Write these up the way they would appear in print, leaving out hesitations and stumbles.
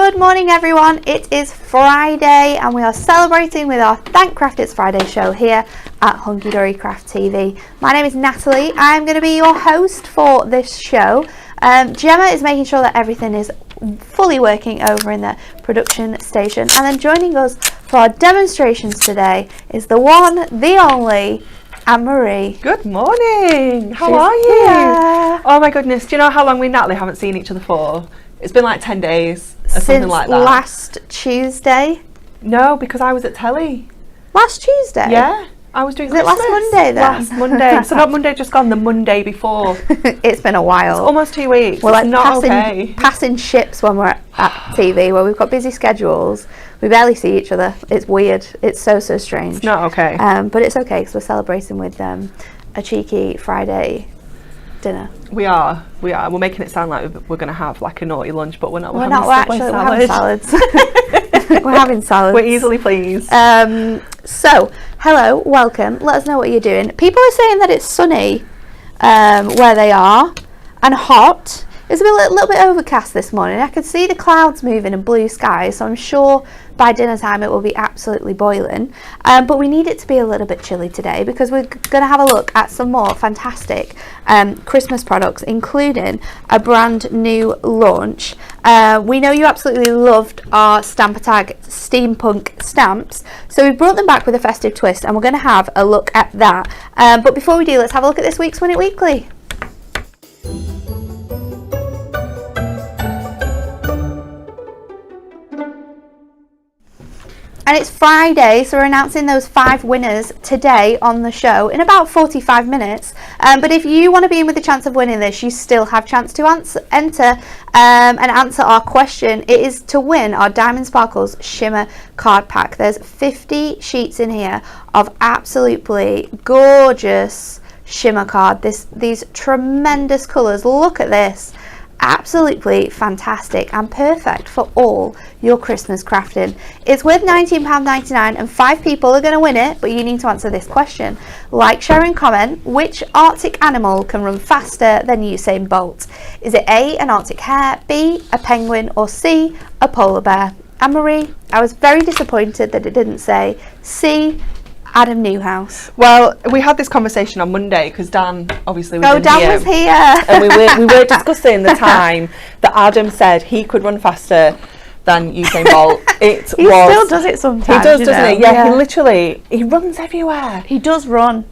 Good morning everyone, it is Friday and we are celebrating with our Thank Craft It's Friday show here at Hunky Dory Craft TV. My name is Natalie, I'm going to be your host for this show. Gemma is making sure that everything is fully working over in the production station, and then joining us for our demonstrations today is the one, the only, Anne-Marie. Good morning, how are you? Here. Oh my goodness, do you know how long we and Natalie haven't seen each other for? It's been like 10 days or something like that. Last Tuesday? No, because I was at telly. Last Tuesday? Yeah, I was doing Is it Christmas. last Monday then? Last Monday. So not Monday just gone, the Monday before. It's been a while. It's almost 2 weeks. We're like it's not okay. passing ships when we're at TV, where we've got busy schedules. We barely see each other. It's weird. It's so strange. It's not okay. But it's okay because we're celebrating with a cheeky Friday dinner. We are. We're making it sound like we're going to have like a naughty lunch, but we're not. We're having salads. We're having salads. We're easily pleased. So, hello, welcome. Let us know what you're doing. People are saying that it's sunny where they are and hot. It's a little bit overcast this morning. I could see the clouds moving and blue skies, so I'm sure by dinner time it will be absolutely boiling. But we need it to be a little bit chilly today because we're going to have a look at some more fantastic Christmas products, including a brand new launch. We know you absolutely loved our Stamp Attack steampunk stamps, so we brought them back with a festive twist, and we're going to have a look at that. But before we do, let's have a look at this week's Win It Weekly. And it's Friday, so we're announcing those 5 winners today on the show in about 45 minutes. But if you want to be in with a chance of winning this, you still have a chance to enter and answer our question. It is to win our Diamond Sparkles Shimmer card pack. There's 50 sheets in here of absolutely gorgeous shimmer card. These tremendous colours. Look at this. Absolutely fantastic and perfect for all your Christmas crafting. It's worth £19.99 and 5 people are going to win it, but you need to answer this question. Like, share and comment, which Arctic animal can run faster than Usain Bolt? Is it A, an Arctic hare, B, a penguin, or C, a polar bear? Anne-Marie, I was very disappointed that it didn't say C, Adam Newhouse. Well, we had this conversation on Monday because Dan obviously was in Dan here. was here. And we were discussing the time that Adam said he could run faster than Usain Bolt. He still does it sometimes. He does, doesn't he? Yeah, he runs everywhere. He does run.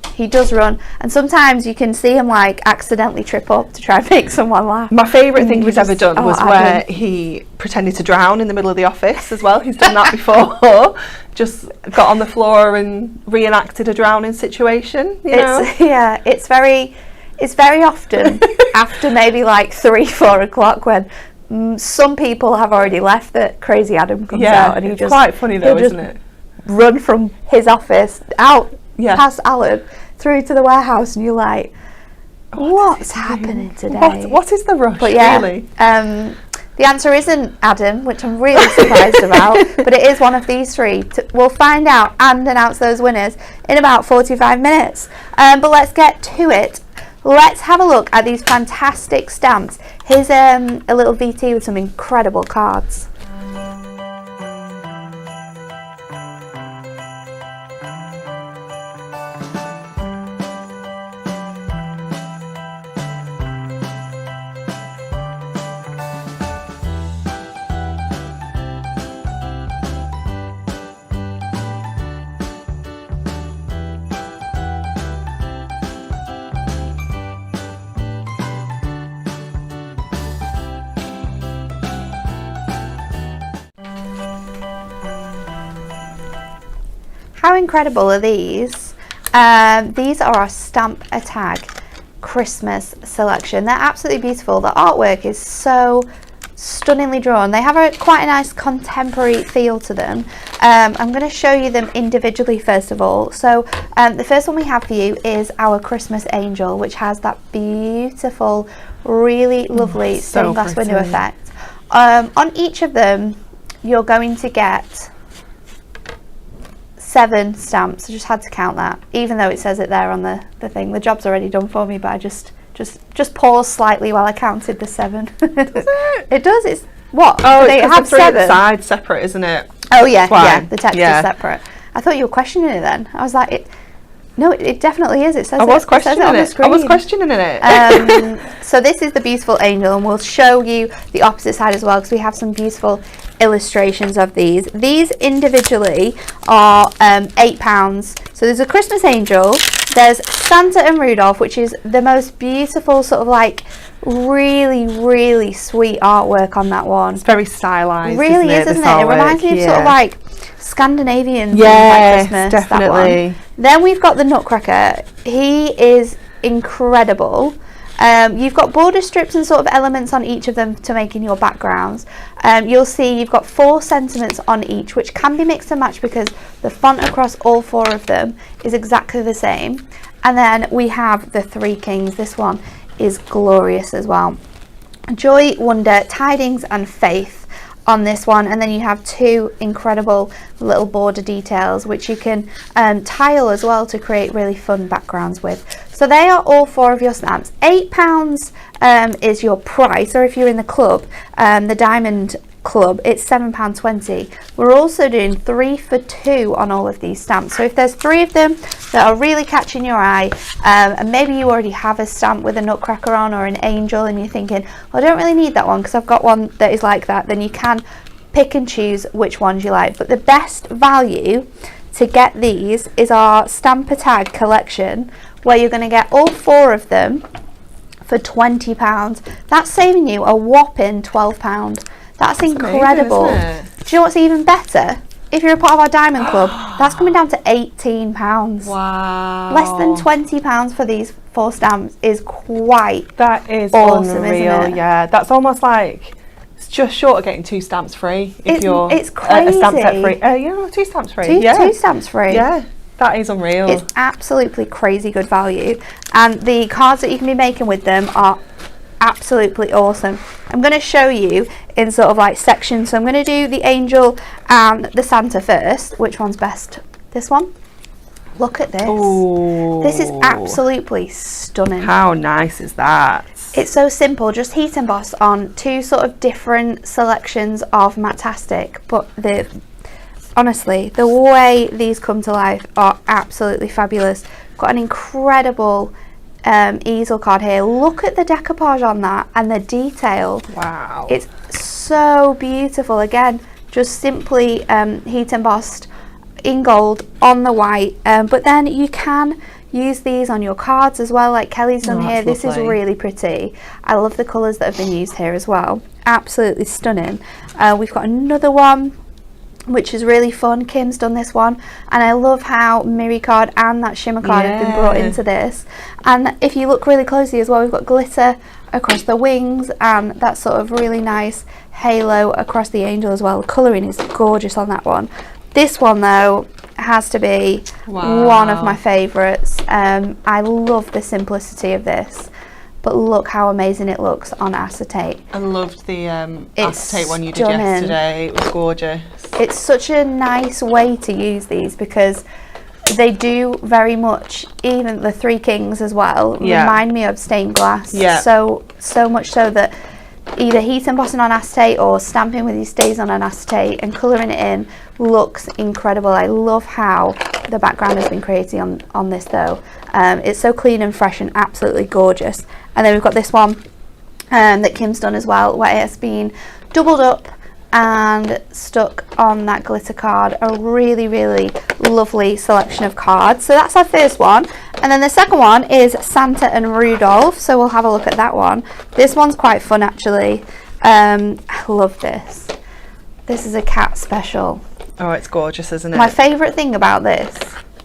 And sometimes you can see him like accidentally trip up to try and make someone laugh. My favourite thing he's ever done was where he pretended to drown in the middle of the office as well. He's done that before. Just got on the floor and reenacted a drowning situation. It's very often after maybe like 4 o'clock when some people have already left that Crazy Adam comes out, and it's quite funny though, isn't it? Run from his office out past Alan through to the warehouse, and you're like, what's happening today? What is the rush? But really? The answer isn't Adam, which I'm really surprised about, but it is one of these 3. We'll find out and announce those winners in about 45 minutes. But let's get to it. Let's have a look at these fantastic stamps. Here's a little VT with some incredible cards. How incredible are these? These are our Stamp Attack Christmas selection. They're absolutely beautiful. The artwork is so stunningly drawn. They have quite a nice contemporary feel to them. I'm going to show you them individually first of all. So the first one we have for you is our Christmas Angel, which has that beautiful, really lovely stained glass window effect. On each of them, you're going to get 7 stamps. I just had to count that, even though it says it there on the thing. The job's already done for me, but I just paused slightly while I counted the 7. Does it? It does. What? Oh, they it's have the three at the 7. side separate, isn't it? Oh yeah, That's why. yeah. The text Yeah. is separate. I thought you were questioning it then. I was like, no, it definitely is. It says I was it says it on the screen. I was questioning it. So this is the beautiful angel, and we'll show you the opposite side as well, because we have some beautiful illustrations of these. These individually are £8. So there's a Christmas angel, there's Santa and Rudolph, which is the most beautiful sort of like really, really sweet artwork on that one. It's very stylized. Really isn't it? It reminds me of sort of like Scandinavian yes, Christmas. definitely. That one. Then we've got the Nutcracker. He is incredible. You've got border strips and sort of elements on each of them to make in your backgrounds. You'll see you've got 4 sentiments on each, which can be mixed and matched because the font across all 4 of them is exactly the same. And then we have the 3 kings. This one is glorious as well. Joy, wonder, tidings and faith on this one, and then you have 2 incredible little border details which you can tile as well to create really fun backgrounds with. So they are all 4 of your stamps. £8 is your price, or if you're in the club, the Diamond Club, it's £7.20. We're also doing 3 for 2 on all of these stamps. So if there's 3 of them that are really catching your eye, and maybe you already have a stamp with a Nutcracker on or an angel, and you're thinking, well, I don't really need that one because I've got one that is like that, then you can pick and choose which ones you like. But the best value to get these is our Stamper Tag collection, where you're going to get all 4 of them for £20. That's saving you a whopping £12. That's incredible. Amazing, isn't it? Do you know what's even better? If you're a part of our Diamond Club, that's coming down to £18. Wow. Less than £20 for these 4 stamps is quite That is awesome, unreal. isn't it? Yeah, that's almost like it's just short of getting 2 stamps free. If you're it's a stamp crazy. set free. 2 stamps free. 2 stamps free. Yeah, that is unreal. It's absolutely crazy good value, and the cards that you can be making with them are absolutely awesome. I'm going to show you in sort of like sections. So I'm going to do the angel and the Santa first. Which one's best? This one. Look at this. Ooh. This is absolutely stunning. How nice is that? It's so simple, just heat emboss on 2 sort of different selections of Matastic, but honestly, the way these come to life are absolutely fabulous. Got an incredible easel card here. Look at the decoupage on that and the detail. Wow. It's so beautiful. Again, just simply heat embossed in gold on the white, but then you can use these on your cards as well, like Kelly's done here. This is really pretty. I love the colours that have been used here as well. Absolutely stunning. We've got another one which is really fun. Kim's done this one, and I love how Miri card and that shimmer card have been brought into this. And if you look really closely as well, we've got glitter across the wings and that sort of really nice halo across the angel as well. The colouring is gorgeous on that one. This one though has to be one of my favourites. I love the simplicity of this, but look how amazing it looks on acetate. I loved the acetate one you did stunning. yesterday. It was gorgeous. It's such a nice way to use these because they do very much, even the 3 kings as well, remind me of stained glass. So much so that either heat embossing on acetate or stamping with these stays on an acetate and colouring it in looks incredible. I love how the background has been created on this though. It's so clean and fresh and absolutely gorgeous. And then we've got this one that Kim's done as well, where it has been doubled up and stuck on that glitter card. A really, really lovely selection of cards. So that's our first one. And then the second one is Santa and Rudolph. So we'll have a look at that one. This one's quite fun actually. I love this. This is a cat special. Oh, it's gorgeous, isn't it? My favourite thing about this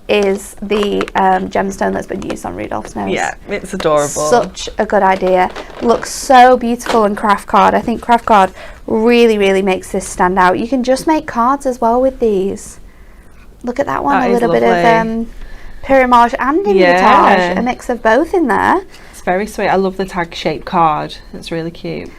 is the gemstone that's been used on Rudolph's nose. Yeah, it's adorable. Such a good idea. Looks so beautiful in craft card. I think craft card really, really makes this stand out. You can just make cards as well with these. Look at that one. That a little is bit of pyramage and invitage. A mix of both in there. It's very sweet. I love the tag shaped card. It's really cute.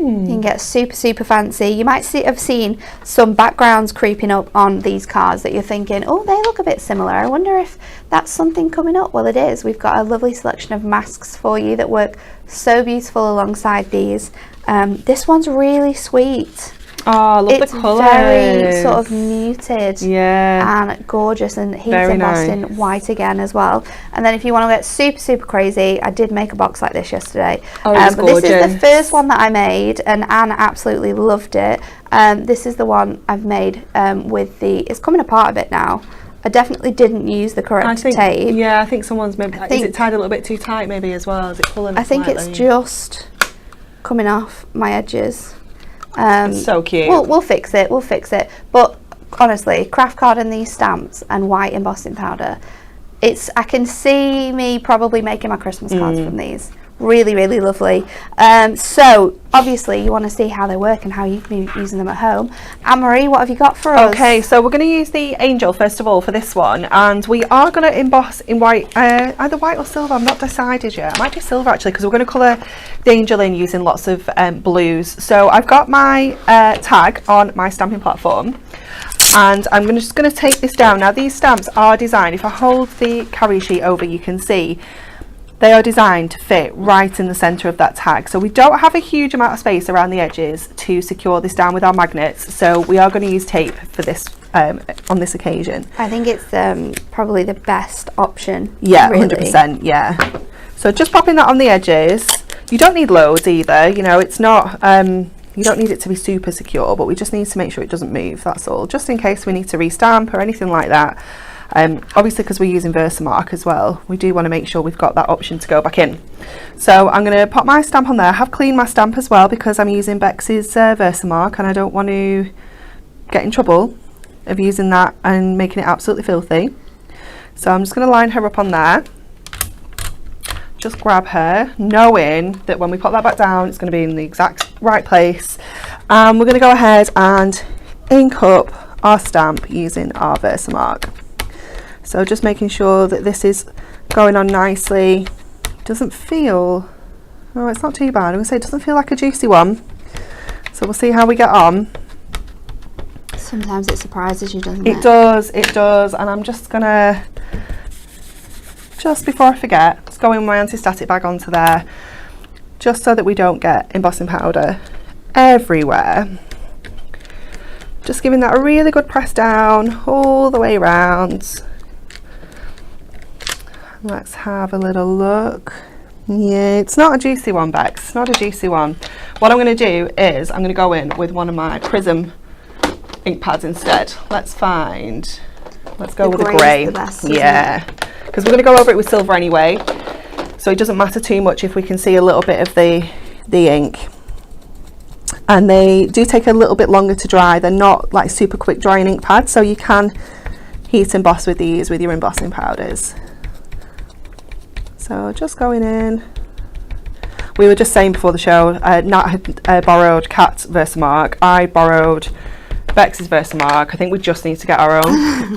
You can get super fancy. You might have seen some backgrounds creeping up on these cards that you're thinking, oh, they look a bit similar. I wonder if that's something coming up. Well, it is. We've got a lovely selection of masks for you that work so beautiful alongside these. This one's really sweet. Oh, I love the colours. It's very sort of muted, and gorgeous, and he's embossed in white again as well. And then if you want to get super crazy, I did make a box like this yesterday. Oh, it's gorgeous. This is the first one that I made, and Anne absolutely loved it. This is the one I've made with it's coming apart a bit now. I definitely didn't use the correct tape. Yeah, I think someone's maybe. Is it tied a little bit too tight, maybe as well? Is it pulling? I think it's just coming off my edges. It's so cute. We'll fix it. We'll fix it. But honestly, craft card and these stamps and white embossing powder, I can see me probably making my Christmas cards from these. Really lovely. So obviously you want to see how they work and how you can be using them at home. Anne-Marie, what have you got for us? Okay, so we're going to use the angel first of all for this one, and we are going to emboss in white, either white or silver. I'm not decided yet. It might be silver actually, because we're going to colour the angel in using lots of blues. So I've got my tag on my stamping platform, and I'm just going to take this down. Now these stamps are designed, if I hold the carry sheet over, you can see they are designed to fit right in the centre of that tag. So we don't have a huge amount of space around the edges to secure this down with our magnets. So we are going to use tape for this on this occasion. I think it's probably the best option. Yeah, really. 100%, yeah. So just popping that on the edges. You don't need loads either, you know, it's not, you don't need it to be super secure, but we just need to make sure it doesn't move, that's all. Just in case we need to restamp or anything like that. Obviously, because we're using Versamark as well, we do want to make sure we've got that option to go back in. So I'm going to pop my stamp on there. I have cleaned my stamp as well because I'm using Bex's Versamark, and I don't want to get in trouble of using that and making it absolutely filthy. So I'm just going to line her up on there. Just grab her, knowing that when we pop that back down, it's going to be in the exact right place. We're going to go ahead and ink up our stamp using our Versamark. So just making sure that this is going on nicely. Doesn't feel, oh, it's not too bad. I'm going to say it doesn't feel like a juicy one. So we'll see how we get on. Sometimes it surprises you, doesn't it? It does. And I'm just going to, just before I forget, just go in my anti-static bag onto there, just so that we don't get embossing powder everywhere. Just giving that a really good press down all the way around. Let's have a little look. Yeah, it's not a juicy one, Bex. It's not a juicy one. What I'm going to do is I'm going to go in with one of my Prism ink pads instead. Let's go with the grey. Yeah, because we're going to go over it with silver anyway, so it doesn't matter too much if we can see a little bit of the ink. And they do take a little bit longer to dry. They're not like super quick drying ink pads, so you can heat emboss with these with your embossing powders. So just going in. We were just saying before the show, Nat had borrowed Cat's Versamark. I borrowed Bex's Versamark. I think we just need to get our own.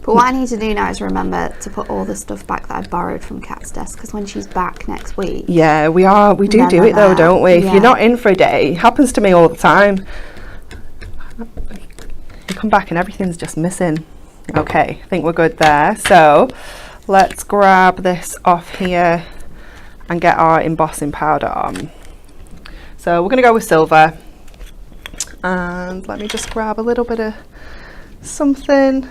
But what I need to do now is remember to put all the stuff back that I borrowed from Cat's desk, because when she's back next week. Yeah, we do it though, don't we? Yeah. If you're not in for a day, it happens to me all the time. You come back and everything's just missing. Okay, I think we're good there. So let's grab this off here and get our embossing powder on. So we're going to go with silver, and let me just grab a little bit of something.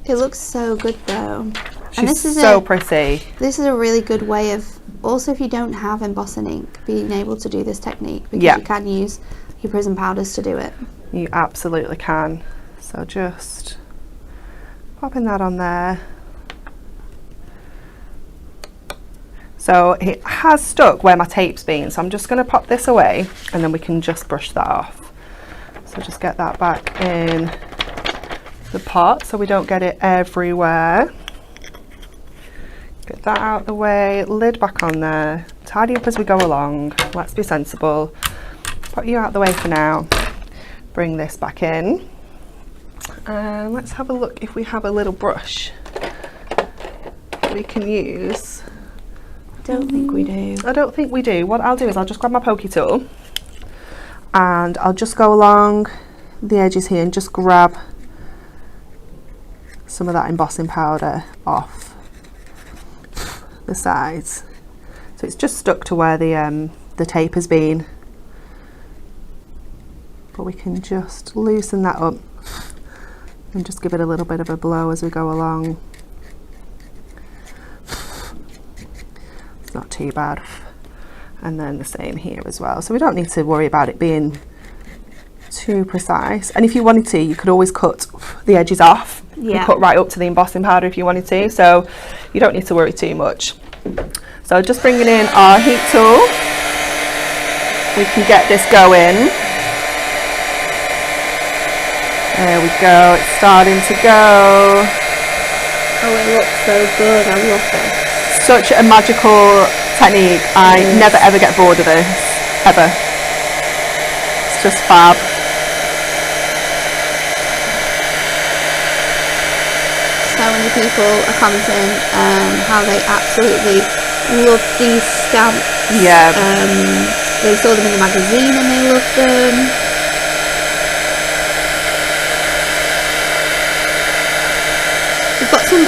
It looks so good though. She's and this is so pretty. This is a really good way of, also if you don't have embossing ink, being able to do this technique, because you can use your Prism powders to do it. You absolutely can. So just popping that on there. So it has stuck where my tape's been, so I'm just going to pop this away and then we can just brush that off. So just get that back in the pot so we don't get it everywhere. Get that out of the way, lid back on there, tidy up as we go along, let's be sensible. Put you out of the way for now, bring this back in, and let's have a look if we have a little brush we can use Don't think we do. I don't think we do. What I'll do is I'll just grab my pokey tool and I'll just go along the edges here and just grab some of that embossing powder off the sides. So it's just stuck to where the tape has been. But we can just loosen that up and just give it a little bit of a blow as we go along. It's not too bad. And then the same here as well. So we don't need to worry about it being too precise. And if you wanted to, you could always cut the edges off. Yeah. And cut right up to the embossing powder if you wanted to. So you don't need to worry too much. So just bringing in our heat tool, we can get this going. There we go, it's starting to go. Oh, it looks so good, I love this. Such a magical technique. I never ever get bored of this, ever. It's just fab. So many people are commenting how they absolutely love these stamps. Yeah. They saw them in the magazine and they loved them. We've got some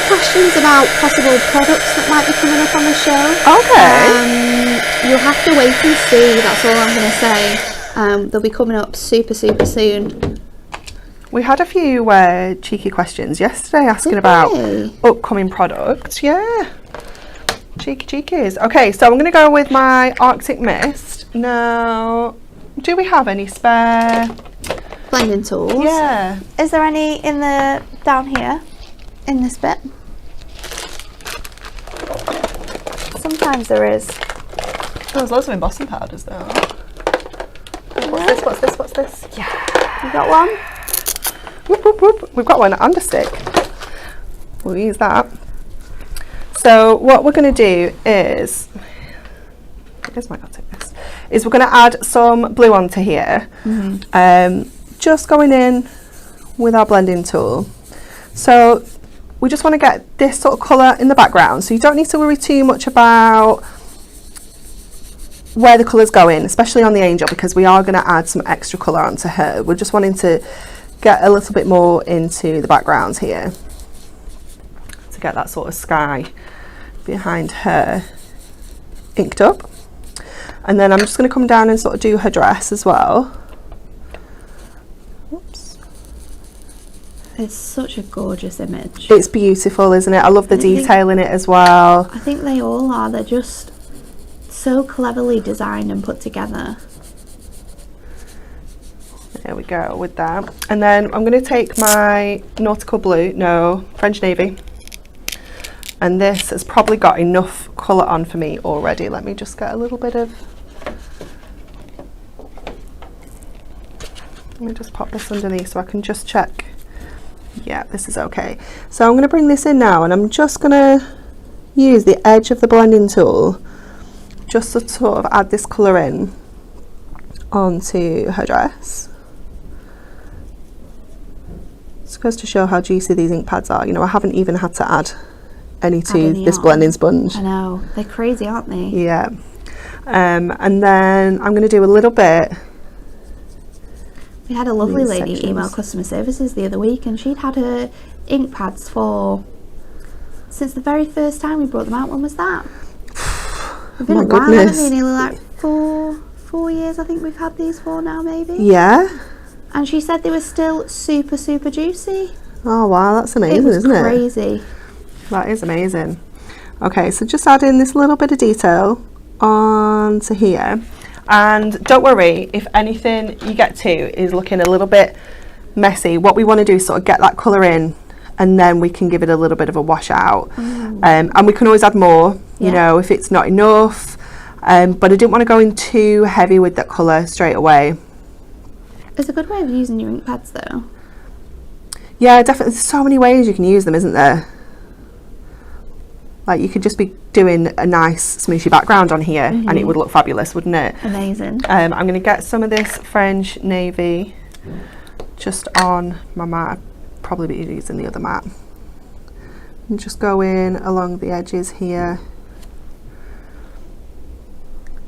questions about possible products that might be coming up on the show. Okay. You'll have to wait and see, that's all I'm going to say. They'll be coming up super soon. We had a few cheeky questions yesterday asking about upcoming products. Yeah. Cheekies. Okay, so I'm going to go with my Arctic Mist. Now, do we have any spare blending tools? Yeah. Is there any in the down here? In this bit? Sometimes there is. There's loads of embossing powders though. What's this? Yeah. You got one? Whoop, whoop, whoop. We've got one under stick. We'll use that. So what we're going to do is, here's my Arctic Mist, is we're going to add some blue onto here. Just going in with our blending tool. So we just want to get this sort of colour in the background, so you don't need to worry too much about where the colour's going, especially on the angel, because we are going to add some extra colour onto her. We're just wanting to get a little bit more into the background here to get that sort of sky behind her inked up. And then I'm just going to come down and sort of do her dress as well. It's such a gorgeous image. It's beautiful, isn't it? I love the detail in it as well. I think they all are. They're just so cleverly designed and put together. There we go with that. And then I'm going to take my nautical blue, no, French navy. And this has probably got enough colour on for me already. Let me just get a little bit of... Let me just pop this underneath so I can just check. Yeah, this is okay. So I'm going to bring this in now, and I'm just going to use the edge of the blending tool just to sort of add this colour in onto her dress. This goes to show how juicy these ink pads are. You know, I haven't even had to add any to this blending sponge. I know, they're crazy, aren't they? Yeah. And then I'm going to do a little bit. We had a lovely lady email customer services the other week, and she'd had her ink pads since the very first time we brought them out. When was that? We've been a while, haven't we? Nearly like four years I think we've had these for now, maybe. Yeah. And she said they were still super juicy. Oh wow, that's amazing, isn't it? It was crazy. That is amazing. Okay, so just add in this little bit of detail onto here. And don't worry if anything you get to is looking a little bit messy. What we want to do is sort of get that colour in, and then we can give it a little bit of a wash out. And we can always add more, you know, if it's not enough. But I didn't want to go in too heavy with that colour straight away. It's a good way of using your ink pads though. Yeah, definitely. There's so many ways you can use them, isn't there? Like, you could just be doing a nice smooshy background on here and it would look fabulous, wouldn't it? Amazing. I'm going to get some of this French navy just on my mat. I'll probably be using the other mat. And just go in along the edges here.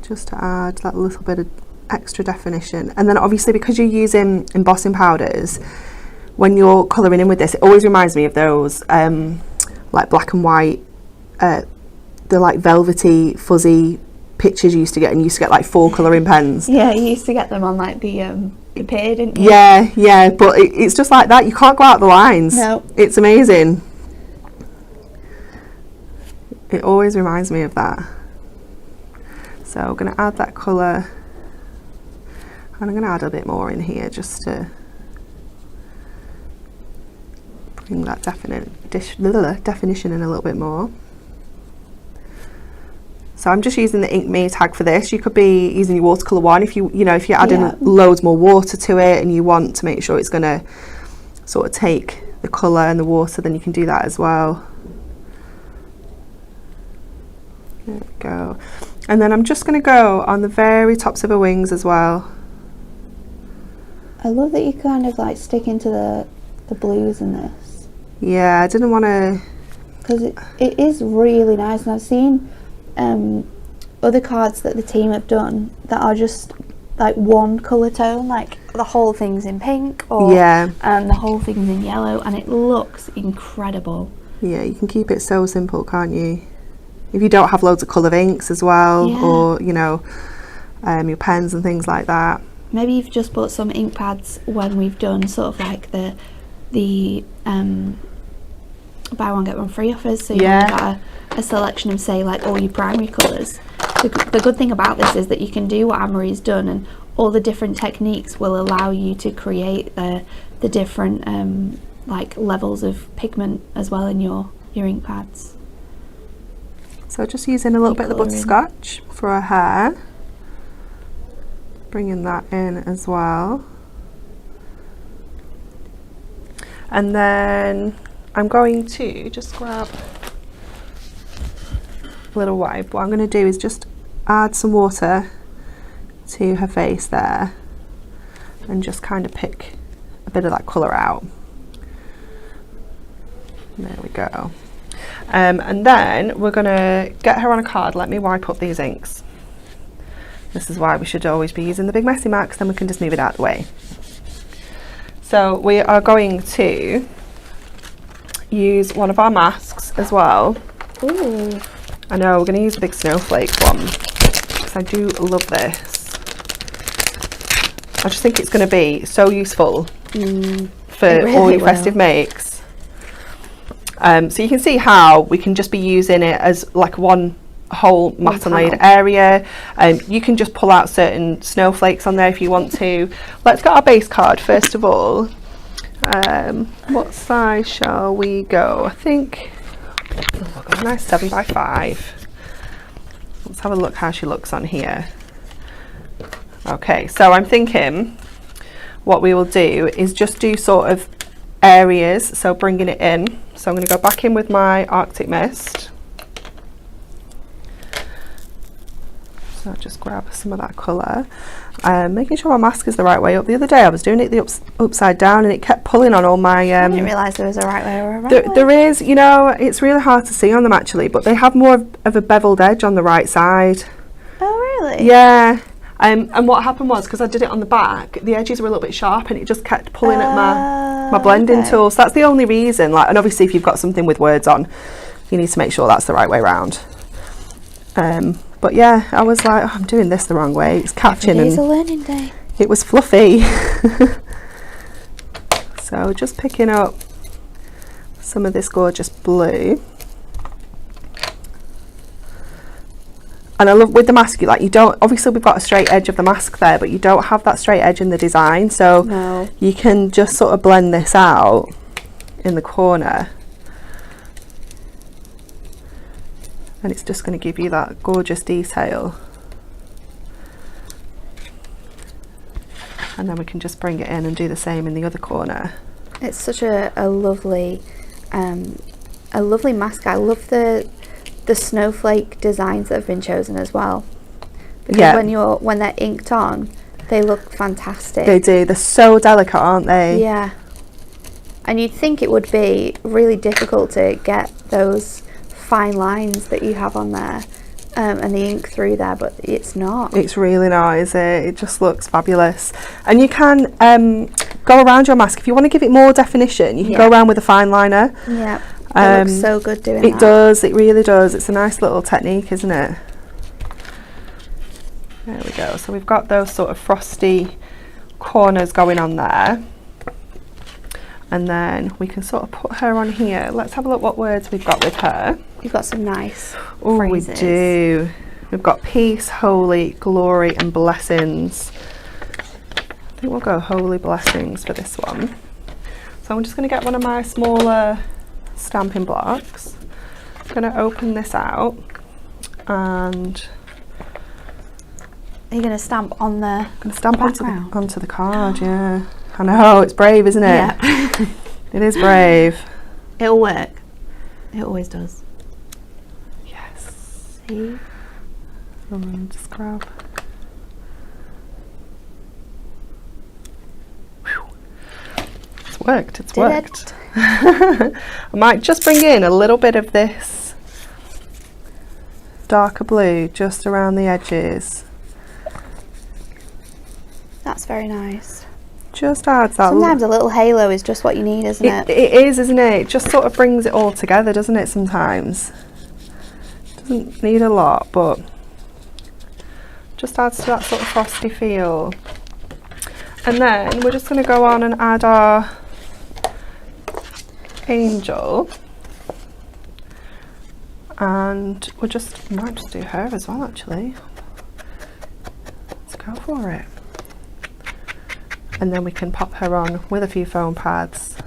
just to add that little bit of extra definition. And then obviously, because you're using embossing powders, when you're colouring in with this, it always reminds me of those like black and white, the like velvety fuzzy pictures you used to get, and you used to get like 4 colouring pens. Yeah, you used to get them on like the pier, didn't you? Yeah, but it's just like that. You can't go out the lines. No. It's amazing. It always reminds me of that. So I'm going to add that colour, and I'm going to add a bit more in here just to bring that definition in a little bit more. So I'm just using the Ink Me tag for this. You could be using your watercolour one if you're adding loads more water to it and you want to make sure it's going to sort of take the colour and the water, then you can do that as well. There we go. And then I'm just going to go on the very tops of her wings as well. I love that you kind of like stick into the blues in this. Yeah, I didn't want to... Because it is really nice, and I've seen other cards that the team have done that are just like one colour tone, like the whole thing's in pink, or the whole thing's in yellow, and it looks incredible. Yeah, you can keep it so simple, can't you? If you don't have loads of coloured inks as well, or your pens and things like that. Maybe you've just bought some ink pads when we've done sort of like the buy one get one free offers, so you've got a selection of, say, like all your primary colours. The good thing about this is that you can do what Anne-Marie's done, and all the different techniques will allow you to create the different like levels of pigment as well in your ink pads. So just using a little bit of the butterscotch for her hair, bringing that in as well, and then I'm going to just grab a little wipe. What I'm going to do is just add some water to her face there and just kind of pick a bit of that colour out. There we go. And then we're going to get her on a card. Let me wipe up these inks. This is why we should always be using the big messy mat, because then we can just move it out of the way. So we are going to use one of our masks as well. Ooh. I know, we're going to use the big Snowflake one, because I do love this. I just think it's going to be so useful for really all your festive makes. So you can see how we can just be using it as like one whole matte and layered area. You can just pull out certain snowflakes on there if you want to. Let's get our base card first of all. What size shall we go? I think I've got a nice 7x5. Let's have a look how she looks on here. Okay, so I'm thinking what we will do is just do sort of areas, so bringing it in. So I'm going to go back in with my Arctic Mist. So I'll just grab some of that colour. Making sure my mask is the right way up. The other day I was doing it the upside down and it kept pulling on all my... I didn't realise there was a right way or a wrong way. There is, you know, it's really hard to see on them actually, but they have more of a beveled edge on the right side. Oh really? Yeah. And what happened was, because I did it on the back, the edges were a little bit sharp and it just kept pulling at my blending tool. So that's the only reason. Like, and obviously if you've got something with words on, you need to make sure that's the right way around. But yeah, I was like, oh, I'm doing this the wrong way. It's catching. Every day's a learning day. It was fluffy. So just picking up some of this gorgeous blue. And I love with the mask, like you don't, obviously we've got a straight edge of the mask there, but you don't have that straight edge in the design. So you can just sort of blend this out in the corner. And it's just going to give you that gorgeous detail. And then we can just bring it in and do the same in the other corner. It's such a lovely mask. I love the snowflake designs that have been chosen as well. Because when they're inked on, they look fantastic. They do. They're so delicate, aren't they? Yeah. And you'd think it would be really difficult to get those fine lines that you have on there and the ink through there, but it's not. It's really not, is it? It just looks fabulous. And you can go around your mask if you want to give it more definition. You can go around with a fine liner. Yeah, it looks so good doing that. It does, it really does. It's a nice little technique, isn't it? There we go. So we've got those sort of frosty corners going on there. And then we can sort of put her on here. Let's have a look what words we've got with her. You've got some nice Oh, we phrases. do. We've got peace, holy, glory and blessings. I think we'll go holy blessings for this one. So I'm just going to get one of my smaller stamping blocks. I'm going to open this out and... Are you going to stamp on the I'm going to stamp background? onto the card, yeah. I know, it's brave, isn't it? Yeah. It is brave. It'll work. It always does. Yes. See? I'm going to just grab. Whew. It's worked, it's worked. I might just bring in a little bit of this darker blue just around the edges. That's very nice. Just adds that. Sometimes a little halo is just what you need, isn't it? It is, isn't it? It just sort of brings it all together, doesn't it, sometimes? Doesn't need a lot, but just adds to that sort of frosty feel. And then we're just going to go on and add our angel. And might just do her as well, actually. Let's go for it. And then we can pop her on with a few foam pads.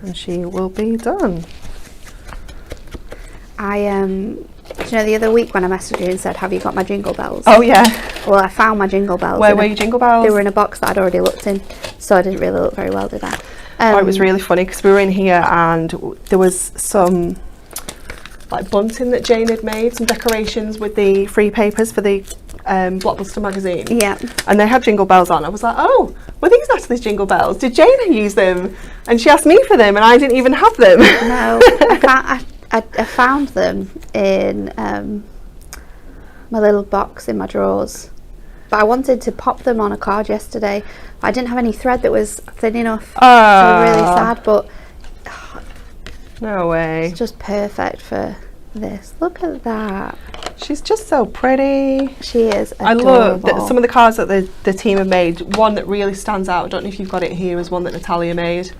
And she will be done. Do you know the other week when I messaged you and said, have you got my jingle bells? Oh yeah. Well, I found my jingle bells. Where were your jingle bells? They were in a box that I'd already looked in, so I didn't really look very well, did I? Oh, it was really funny because we were in here and there was some like bunting that Jane had made, some decorations with the free papers for the Blockbuster magazine. Yeah. And they had jingle bells on. I was like, oh, were these Natalie's jingle bells? Did Jane use them? And she asked me for them and I didn't even have them. No, I found them in my little box in my drawers. But I wanted to pop them on a card yesterday. I didn't have any thread that was thin enough. So really sad, but no way. it's just perfect for this. Look at that. She's just so pretty. She is adorable. I love that some of the cards that the team have made. One that really stands out, I don't know if you've got it here, is one that Natalia made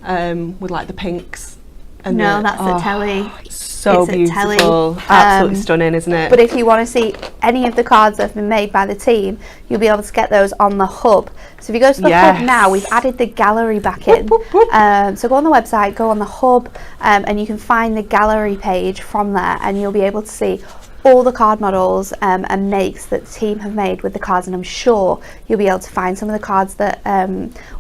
with like the pinks. And no, that's a telly. So It's a beautiful. telly. Absolutely stunning, isn't it? But if you want to see any of the cards that have been made by the team, you'll be able to get those on the hub. So if you go to the hub now, we've added the gallery back in. Whoop, whoop, whoop. So go on the website, go on the hub, and you can find the gallery page from there, and you'll be able to see all the card models and makes that the team have made with the cards, and I'm sure you'll be able to find some of the cards that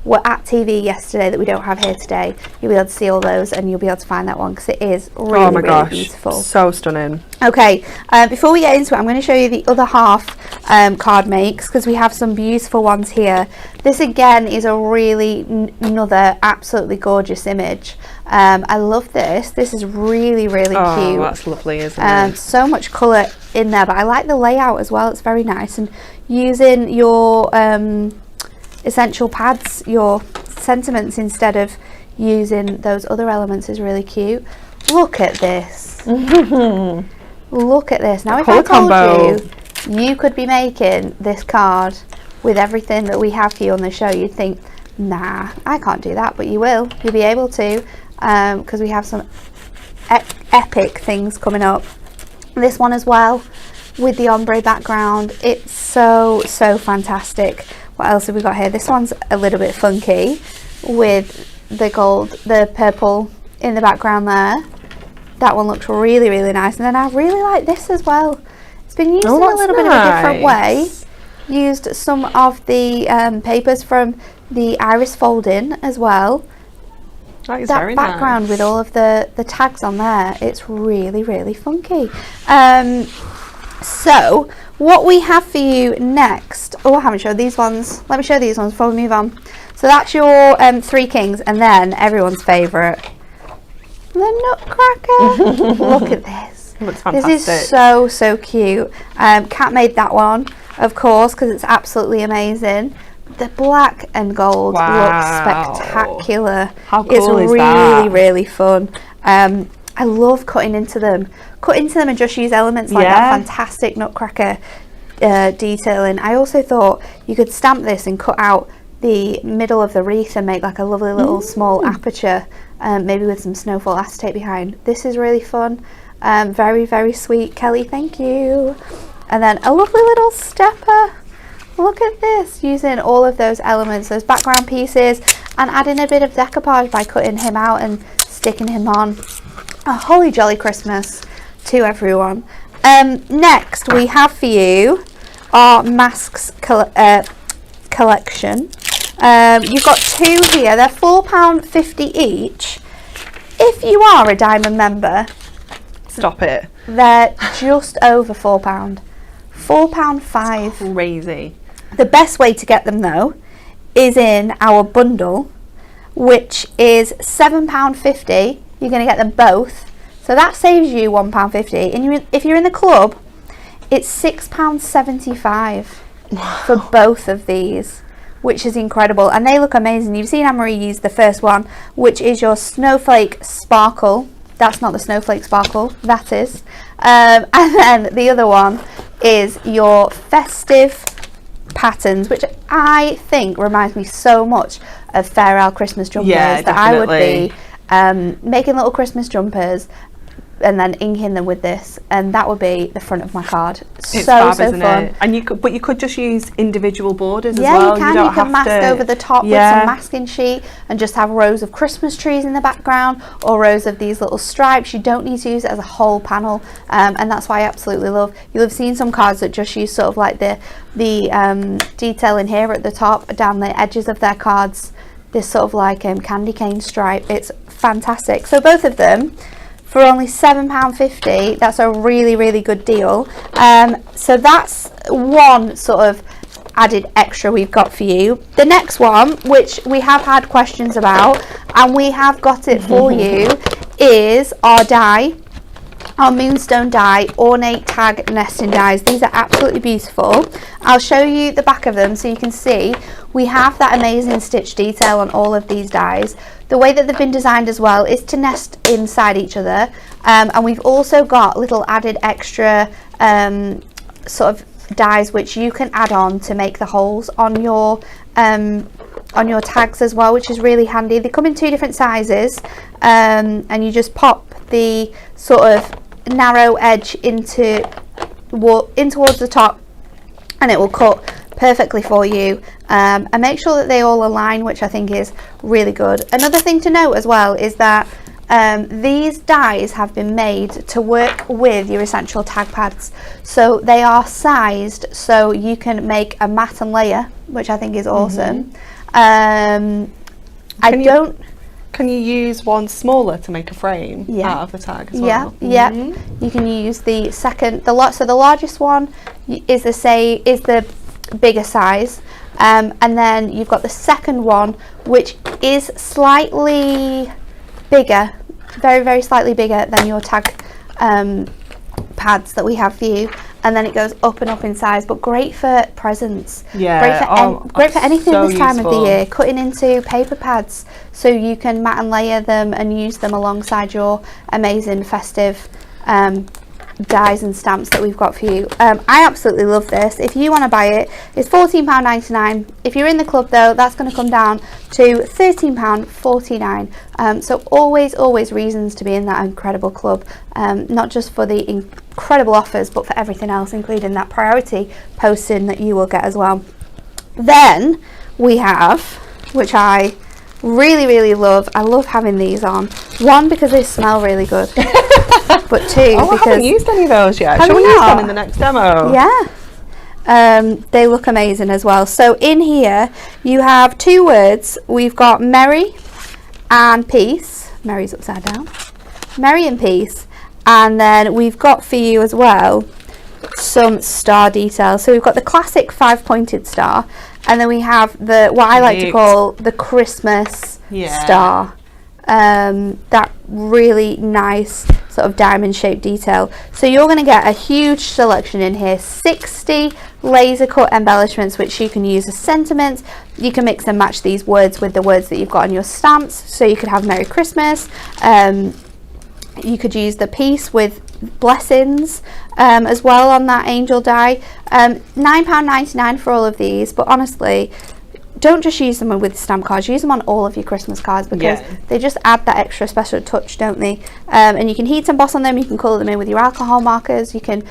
were at TV yesterday that we don't have here today. You'll be able to see all those, and you'll be able to find that one because it is really, really beautiful. So stunning. Okay, before we get into it, I'm going to show you the other half card makes because we have some beautiful ones here. This again is a really another absolutely gorgeous image. I love this. This is really, really cute. Oh, that's lovely, isn't it? So much colour in there, but I like the layout as well. It's very nice. And using your essential pads, your sentiments, instead of using those other elements is really cute. Look at this. Look at this. Now, if I told you could be making this card with everything that we have for you on the show, you'd think, nah, I can't do that, but you will. You'll be able to, because we have some epic things coming up. This one as well, with the ombre background. It's so fantastic. What else have we got here? This one's a little bit funky with the gold, the purple in the background there. That one looks really, really nice. And then I really like this as well. It's been used in a little bit of a different way. Used some of the papers from the iris folding as well. That is that very background nice. With all of the tags on there, it's really, really funky. So what we have for you next, oh, I haven't showed these ones. Let me show these ones before we move on. So that's your Three Kings, and then everyone's favourite, the Nutcracker. Look at this. It looks fantastic. This is so cute. Cat made that one, of course, because it's absolutely amazing. The black and gold looks spectacular. How cool is that? Really fun. I love cutting into them and just use elements like that fantastic Nutcracker detailing. I also thought you could stamp this and cut out the middle of the wreath and make like a lovely little small aperture, maybe with some snowfall acetate behind. This is really fun. Very sweet, Kelly, thank you. And then a lovely little stepper. Look at this, using all of those elements, those background pieces, and adding a bit of decoupage by cutting him out and sticking him on. A holly jolly Christmas to everyone. Next we have for you our masks collection. You've got two here. They're £4.50 each. If you are a Diamond member, stop it. They're just over £4. £4.5. Crazy. The best way to get them though is in our bundle, which is £7.50. You're going to get them both, so that saves you £1.50. And if you're in the club, it's £6.75 for both of these, which is incredible, and they look amazing. You've seen Anne-Marie use the first one, which is your Snowflake Sparkle. That's not the Snowflake Sparkle, that is. And then the other one is your Festive patterns, which I think reminds me so much of Fair Isle Christmas jumpers. Yeah, that I would be making little Christmas jumpers and then inking them with this, and that would be the front of my card. It's so fab, isn't fun. It? And you could just use individual borders as yeah, well. you can mask over the top with some masking sheet and just have rows of Christmas trees in the background or rows of these little stripes. You don't need to use it as a whole panel, and that's why I absolutely love. You'll have seen some cards that just use sort of like the detail in here at the top, down the edges of their cards, this sort of like candy cane stripe. It's fantastic. So both of them for only £7.50, that's a really good deal. So that's one sort of added extra we've got for you. The next one, which we have had questions about and we have got it for you, is our die, our Moonstone die ornate tag nesting dies. These are absolutely beautiful. I'll show you the back of them so you can see we have that amazing stitch detail on all of these dies. The way that they've been designed as well is to nest inside each other, and we've also got little added extra sort of dies which you can add on to make the holes on your tags as well, which is really handy. They come in two different sizes, and you just pop the sort of narrow edge in towards the top, and it will cut perfectly for you, and make sure that they all align, which I think is really good. Another thing to note as well is that these dies have been made to work with your essential tag pads, so they are sized so you can make a mat and layer, which I think is awesome. Can you use one smaller to make a frame out of the tag as well? Yeah. You can use the second, so the largest one is the bigger size, and then you've got the second one, which is slightly bigger, very slightly bigger than your tag pads that we have for you, and then it goes up and up in size, but great for presents, great for anything this time of the year, cutting into paper pads so you can mat and layer them and use them alongside your amazing festive dies and stamps that we've got for you. I absolutely love this. If you want to buy it, it's £14.99. If you're in the club though, that's going to come down to £13.49. So always reasons to be in that incredible club, not just for the incredible offers, but for everything else, including that priority posting that you will get as well. Then we have, which I really love, I love having these on. One, because they smell really good. But two, because I haven't used any of those yet. Shall we use them in the next demo? Yeah. They look amazing as well. So in here you have two words. We've got merry and peace. Merry's upside down. Merry and peace. And then we've got for you as well some star details. So we've got the classic 5-pointed star, and then we have what I like to call the Christmas star. that really nice sort of diamond shaped detail. So you're going to get a huge selection in here, 60 laser cut embellishments which you can use as sentiments. You can mix and match these words with the words that you've got on your stamps, so you could have Merry Christmas. You could use the piece with blessings as well on that angel die. £9.99 for all of these, but honestly, don't just use them with stamp cards, use them on all of your Christmas cards, because they just add that extra special touch, don't they? And you can heat emboss on them, you can colour them in with your alcohol markers, you can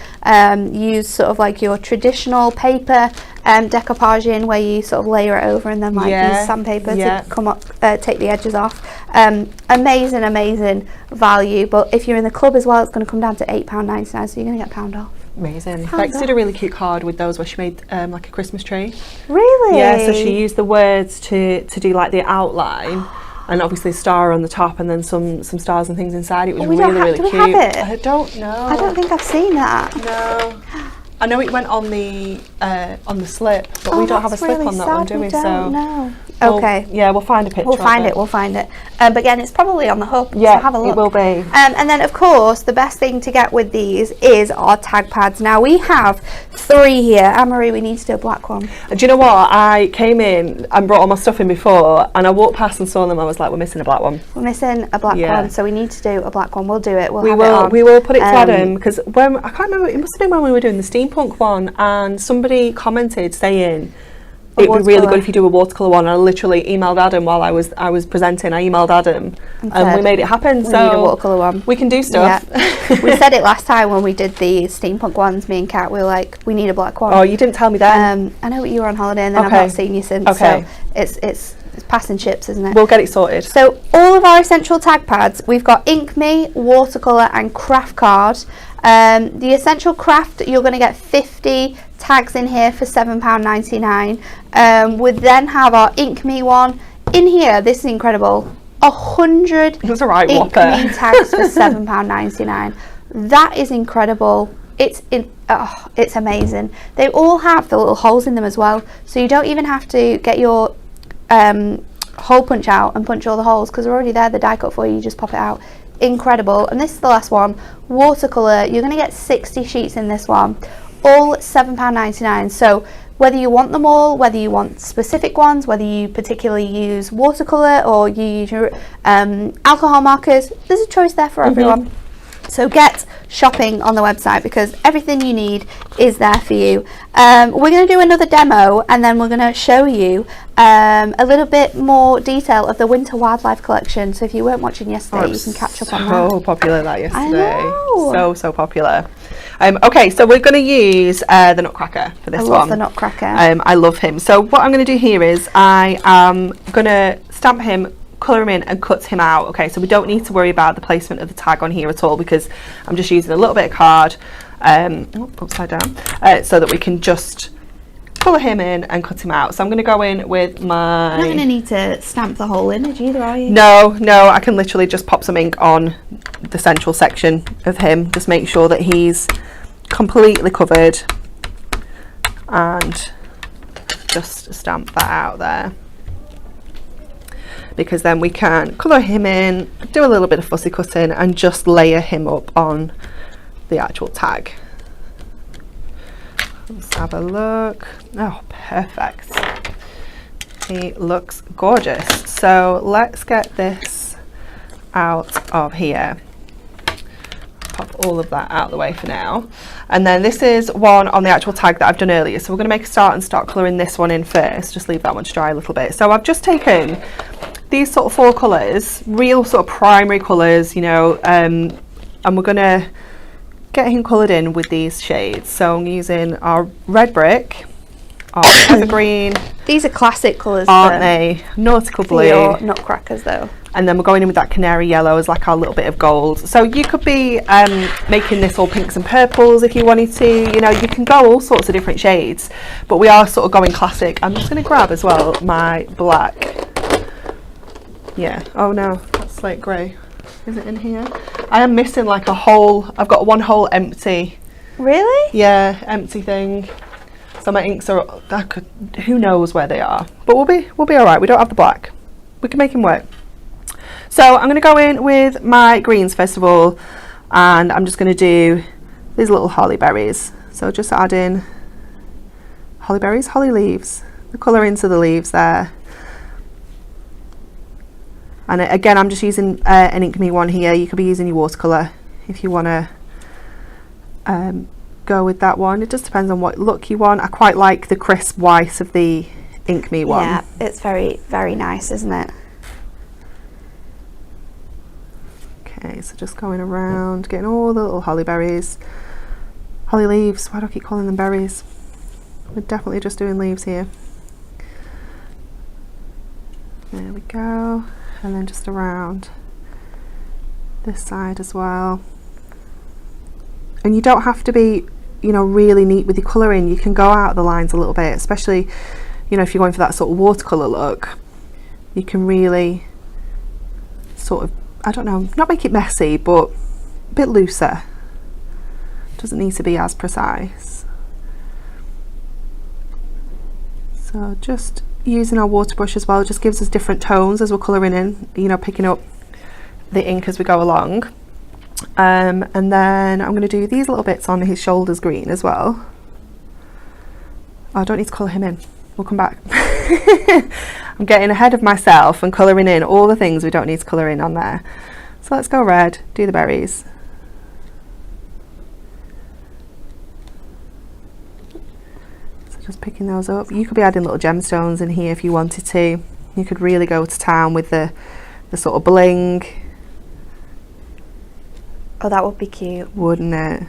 use sort of like your traditional paper decoupaging, where you sort of layer it over and then like use sandpaper to come up, take the edges off. Amazing value, but if you're in the club as well, it's going to come down to £8.99, so you're going to get £1 off. Amazing. Bex did a really cute card with those where she made like a Christmas tree. Really? Yeah, so she used the words to do like the outline, and obviously a star on the top and then some stars and things inside. It was really cute. Do we have it? I don't know. I don't think I've seen that. No. I know it went on the slip, but we don't have a slip on that one, do we? So no. Okay. We'll find a picture. We'll find it. But again, it's probably on the hub. Yeah, so have a look. It will be. And then, of course, the best thing to get with these is our tag pads. Now we have 3 here. Anne-Marie, we need to do a black one. Do you know what? I came in and brought all my stuff in before, and I walked past and saw them. I was like, we're missing a black one. We're missing a black one, so we need to do a black one. We'll do it. We will put it to Adam, because when I can't remember, it must have been when we were doing the steampunk one, and somebody commented saying it'd be really good if you do a watercolour one. I literally emailed Adam while I was presenting. I emailed Adam and we made it happen. We need a watercolour one. We can do stuff. Yeah. We said it last time when we did the steampunk ones, me and Kat, we were like, we need a black one. Oh, you didn't tell me then. I know you were on holiday, and then I've not seen you since. So it's passing ships, isn't it? We'll get it sorted. So all of our essential tag pads, we've got Ink Me, watercolour and craft card. The essential craft, you're going to get 50 tags in here for £7.99. We then have our Ink Me one in here. This is incredible. 100 That's a right Ink whopper. Me tags for £7.99. That is incredible. It's amazing. They all have the little holes in them as well, so you don't even have to get your hole punch out and punch all the holes, because they're already there, the die cut for you. You just pop it out. Incredible. And this is the last one, watercolour. You're going to get 60 sheets in this one, all £7.99. So whether you want them all, whether you want specific ones, whether you particularly use watercolour or you use your alcohol markers, there's a choice there for everyone. So get shopping on the website, because everything you need is there for you. We're going to do another demo, and then we're going to show you a little bit more detail of the Winter Wildlife Collection. So if you weren't watching yesterday, you can catch up on that. So popular that yesterday. I know. So popular. Okay, so we're going to use the Nutcracker for this one. I love the Nutcracker. I love him. So what I'm going to do here is I am going to stamp him, colour him in and cut him out. Okay, so we don't need to worry about the placement of the tag on here at all, because I'm just using a little bit of card upside down so that we can just colour him in and cut him out. So I'm going to go in with my... You're not going to need to stamp the whole image either, are you? No, I can literally just pop some ink on the central section of him, just make sure that he's completely covered, and just stamp that out there, because then we can colour him in, do a little bit of fussy cutting and just layer him up on the actual tag. Let's have a look. Oh, perfect. He looks gorgeous. So let's get this out of here. Pop all of that out of the way for now. And then this is one on the actual tag that I've done earlier. So we're going to make a start and start colouring this one in first. Just leave that one to dry a little bit. So I've just taken these sort of 4 colours, real sort of primary colours, you know, and we're going to get him coloured in with these shades. So I'm using our red brick, our evergreen. These are classic colours, aren't they? Nautical blue. Your Nutcrackers though. And then we're going in with that canary yellow as like our little bit of gold. So you could be making this all pinks and purples if you wanted to. You know, you can go all sorts of different shades, but we are sort of going classic. I'm just going to grab as well my black. Yeah. Oh no, that's slate grey. Is it in here? I am missing like a whole. I've got one whole empty. Really? Yeah, empty thing. So my inks are. Who knows where they are? But we'll be all right. We don't have the black. We can make him work. So I'm going to go in with my greens first of all, and I'm just going to do these little holly berries. So just add in holly berries, holly leaves, the colour into the leaves there. And again, I'm just using an Ink Me one here. You could be using your watercolour if you want to go with that one. It just depends on what look you want. I quite like the crisp white of the Ink Me one. Yeah, it's very, very nice, isn't it? Okay, so just going around, getting all the little holly berries. Holly leaves, why do I keep calling them berries? We're definitely just doing leaves here. There we go. And then just around this side as well. And you don't have to be, you know, really neat with your colouring. You can go out the lines a little bit, especially, you know, if you're going for that sort of watercolour look. You can really sort of, I don't know, not make it messy, but a bit looser. Doesn't need to be as precise. So just using our water brush as well just gives us different tones as we're colouring in, you know, picking up the ink as we go along. And then I'm going to do these little bits on his shoulders green as well. Oh, I don't need to colour him in, we'll come back. I'm getting ahead of myself and colouring in all the things we don't need to colour in on there. So let's go red, do the berries. So just picking those up. You could be adding little gemstones in here if you wanted to. You could really go to town with the sort of bling. Oh, that would be cute. Wouldn't it?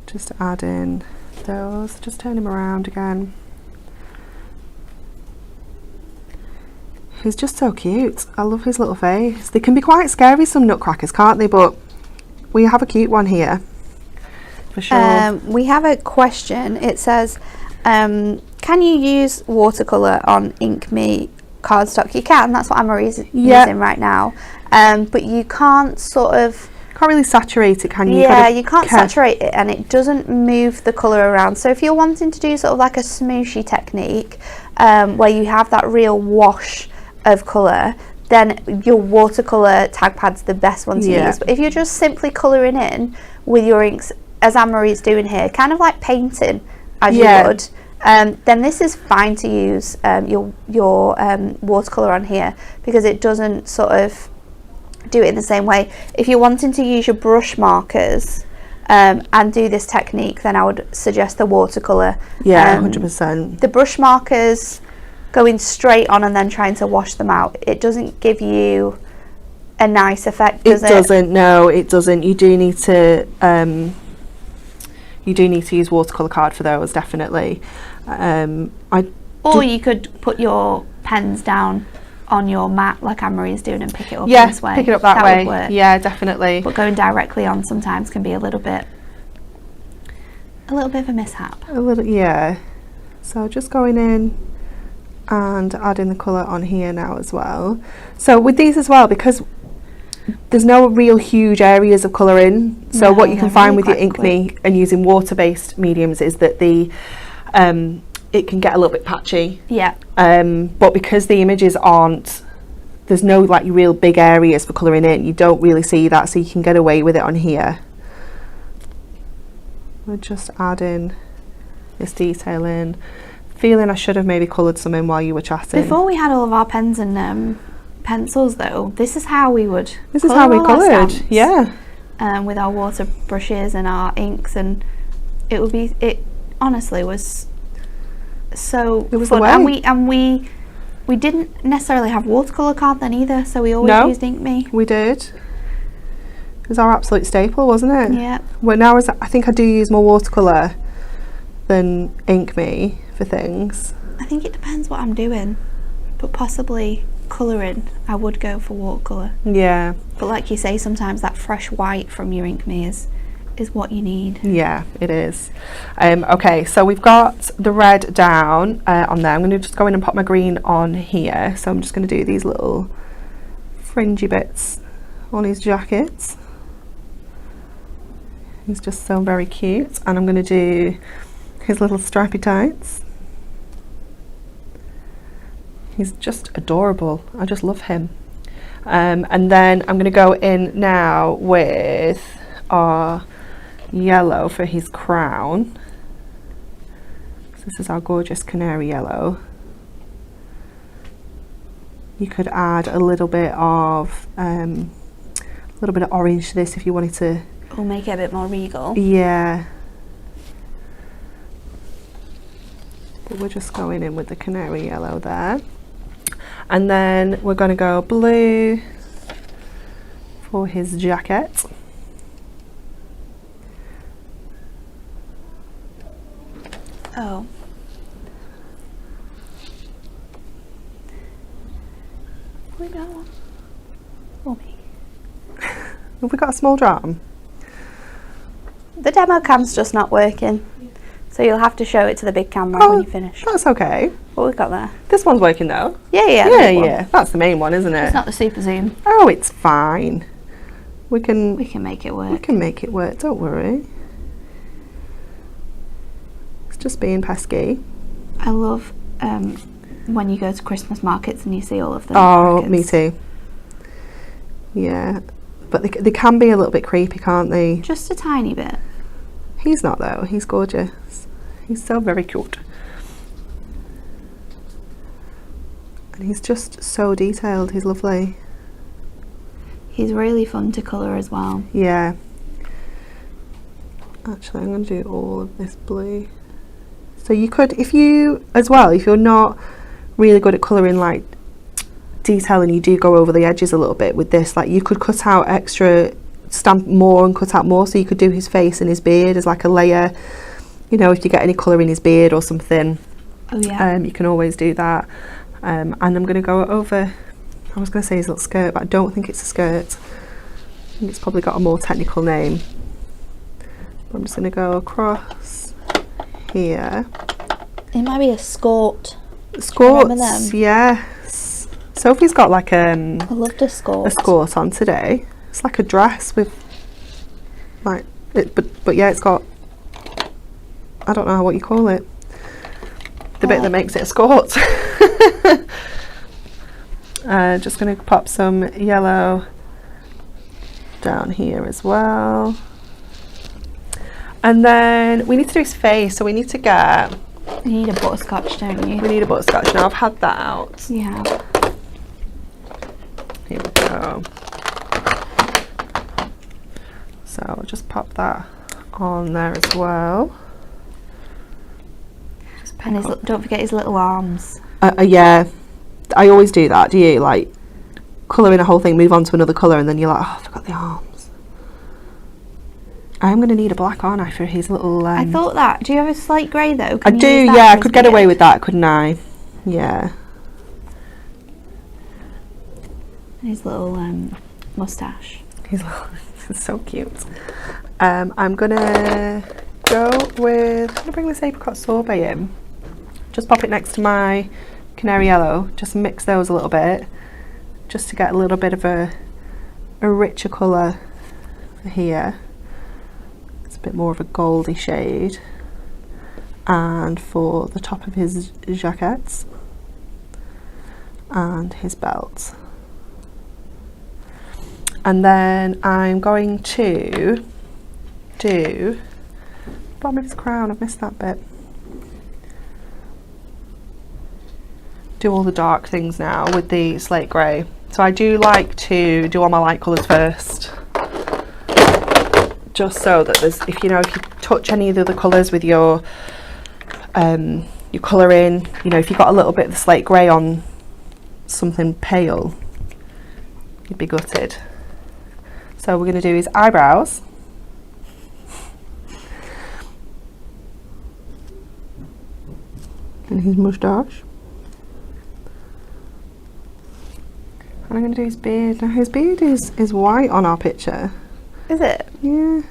Just add in those, just turn him around again. He's just so cute. I love his little face. They can be quite scary, some nutcrackers, can't they? But we have a cute one here, for sure. We have a question. It says, can you use watercolour on Ink Me cardstock? You can, that's what Anne-Marie's using right now. But you can't sort of... Can't really saturate it, can you? Yeah, you can't saturate it and it doesn't move the colour around. So if you're wanting to do sort of like a smooshy technique, where you have that real wash of colour, then your watercolour tag pad's the best one to use. But if you're just simply colouring in with your inks, as Anne-Marie's doing here, kind of like painting as you would, then this is fine to use your watercolour on here, because it doesn't sort of do it in the same way. If you're wanting to use your brush markers and do this technique, then I would suggest the watercolour. Yeah, 100%. The brush markers going straight on and then trying to wash them out, it doesn't give you a nice effect, does it? It doesn't, no, it doesn't. You do need to use watercolour card for those, definitely. Or you could put your pens down on your mat like Anne-Marie's doing and pick it up this way. Pick it up that way. Would work. Yeah, definitely. But going directly on sometimes can be a little bit of a mishap. A little, yeah. So just going in and adding the colour on here now as well. So with these as well, because there's no real huge areas of colour in, so what you can find with your Ink Me and using water-based mediums is that the it can get a little bit patchy. Yeah. But because the images aren't, there's no like real big areas for colouring in, you don't really see that, so you can get away with it on here. We're just adding this detail in. Feeling I should have maybe coloured some in while you were chatting. Before we had all of our pens and pencils though, this is how we would This is how we coloured, yeah. With our water brushes and our inks, and it honestly was so it was fun. The way. And we didn't necessarily have watercolour card then either, so we always used Ink Me. We did. It was our absolute staple, wasn't it? Yeah. Well, now I think I do use more watercolour than Ink Me for things. I think it depends what I'm doing, but possibly colouring I would go for watercolour. Yeah. But like you say, sometimes that fresh white from your Ink Me is what you need. Yeah, it is. Okay, so we've got the red down on there. I'm going to just go in and pop my green on here. So I'm just going to do these little fringy bits on his jackets. He's just so very cute. And I'm going to do his little stripy tights. He's just adorable. I just love him. And then I'm going to go in now with our yellow for his crown. So this is our gorgeous canary yellow. You could add a little bit of orange to this if you wanted to. We'll make it a bit more regal. Yeah. But we're just going in with the canary yellow there. And then we're going to go blue for his jacket. Oh. We go. Or me. Have we got a small drum? The demo cam's just not working, so you'll have to show it to the big camera when you finish. That's okay. What we got there? This one's working though. Yeah. Yeah. That's the main one, isn't it? It's not the super zoom. Oh, it's fine. We can make it work. We can make it work. Don't worry. It's just being pesky. I love when you go to Christmas markets and you see all of them. Oh, me too. Yeah, but they can be a little bit creepy, can't they? Just a tiny bit. He's not though. He's gorgeous. He's so very cute. And he's just so detailed. He's lovely. He's really fun to colour as well. Yeah. Actually, I'm going to do all of this blue. So you could, if you're not really good at colouring like detail and you do go over the edges a little bit with this, like you could cut out extra, stamp more and cut out more, so you could do his face and his beard as like a layer, you know, if you get any colour in his beard or something. Oh yeah. You can always do that. And I'm going to go over, I was going to say his little skirt, but I don't think it's a skirt. I think it's probably got a more technical name. I'm just going to go across here. It might be a skort. Skorts, yes. Sophie's got like I loved a skort. a skort on today. It's like a dress with like it, but yeah, it's got, I don't know what you call it. The bit that makes it a skort. Just going to pop some yellow down here as well. And then we need to do his face, so we need to get... You need a butterscotch, don't you? We need a butterscotch. Now I've had that out. Yeah. Here we go. So I'll just pop that on there as well. And don't forget his little arms. Yeah, I always do that. Do you? Like, colour in a whole thing, move on to another colour, and then you're like, oh, I forgot the arms. I'm going to need a black, aren't I, for his little... I thought that. Do you have a slate grey, though? I do, yeah. I could get away with that, couldn't I? Yeah. And his little moustache. He's so cute. I'm going to go with... I'm going to bring this apricot sorbet in. Just pop it next to my canary yellow. Just mix those a little bit. Just to get a little bit of a richer colour here. It's a bit more of a goldy shade. And for the top of his jackets. And his belt. And then I'm going to do bottom of his crown. I've missed that bit. Do all the dark things now with the slate grey. So I do like to do all my light colours first, just so that there's, if you touch any of the other colours with your colouring, if you got a little bit of the slate grey on something pale, you'd be gutted. So we're going to do his eyebrows. And his moustache. And I'm going to do his beard. Now his beard is white on our picture. Is it? Yeah.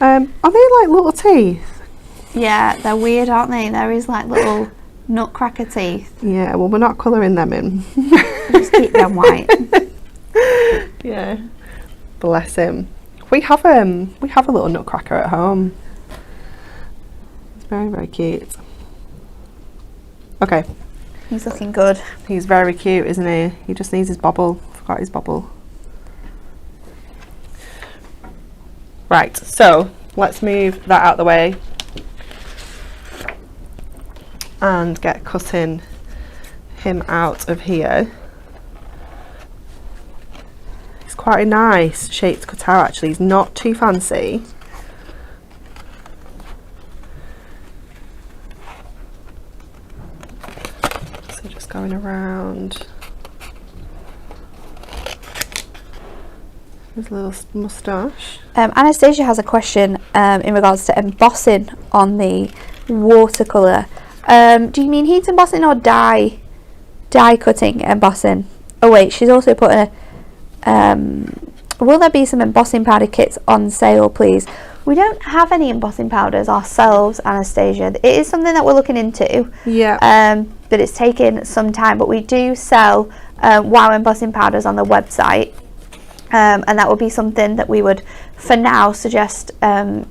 Are they like little teeth? Yeah, they're weird, aren't they? There is like little Nutcracker teeth. Yeah, well we're not colouring them in. Just keep them white. Yeah. Bless him. We have a little Nutcracker at home. It's very, very cute. Okay. He's looking good. He's very cute, isn't he? He just needs his bobble. Forgot out his bobble. Right, so let's move that out of the way and get cutting him out of here. It's quite a nice shape to cut out actually, he's not too fancy. So just going around his little moustache. Anastasia has a question in regards to embossing on the watercolour. Do you mean heat embossing or die cutting embossing? Oh wait, she's also put a will there be some embossing powder kits on sale, please? We don't have any embossing powders ourselves, Anastasia. It is something that we're looking into. Yeah. But it's taken some time. But we do sell wow embossing powders on the website. And that would be something that we would, for now, suggest that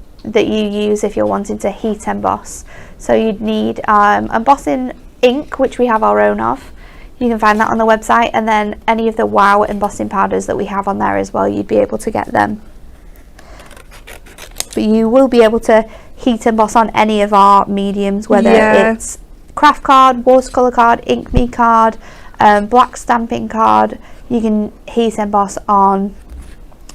you use if you're wanting to heat emboss. So you'd need embossing ink, which we have our own of. You can find that on the website, and then any of the wow embossing powders that we have on there as well, you'd be able to get them. But you will be able to heat emboss on any of our mediums, whether it's craft card, watercolour card, ink me card, black stamping card. You can heat emboss on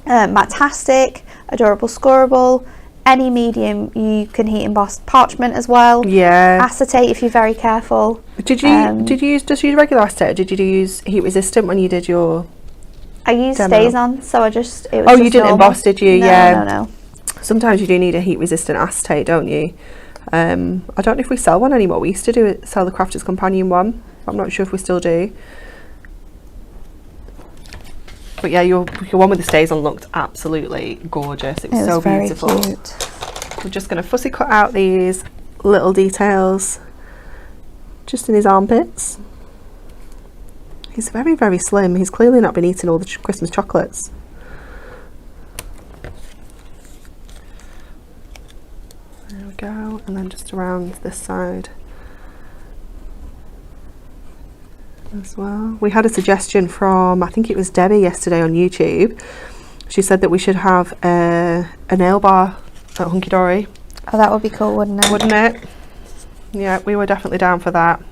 Matastic, Adorable Scorable, any medium you can heat emboss. Parchment as well. Yeah. Acetate if you're very careful. Did you just use regular acetate, or did you use heat resistant when you did your I used demo? Stays On, so it was you just didn't normal. emboss, did you? No, no. Sometimes you do need a heat resistant acetate, don't you? I don't know if we sell one anymore. We used to sell the Crafter's Companion one. I'm not sure if we still do. But yeah, your one with the Stays On looked absolutely gorgeous. It was so very beautiful. Cute. We're just going to fussy cut out these little details just in his armpits. He's very, very slim. He's clearly not been eating all the Christmas chocolates. There we go. And then just around this side as well. We had a suggestion from, I think it was Debbie yesterday on YouTube. She said that we should have a nail bar at Hunky Dory. Oh, that would be cool, wouldn't it? Wouldn't it? Yeah, we were definitely down for that.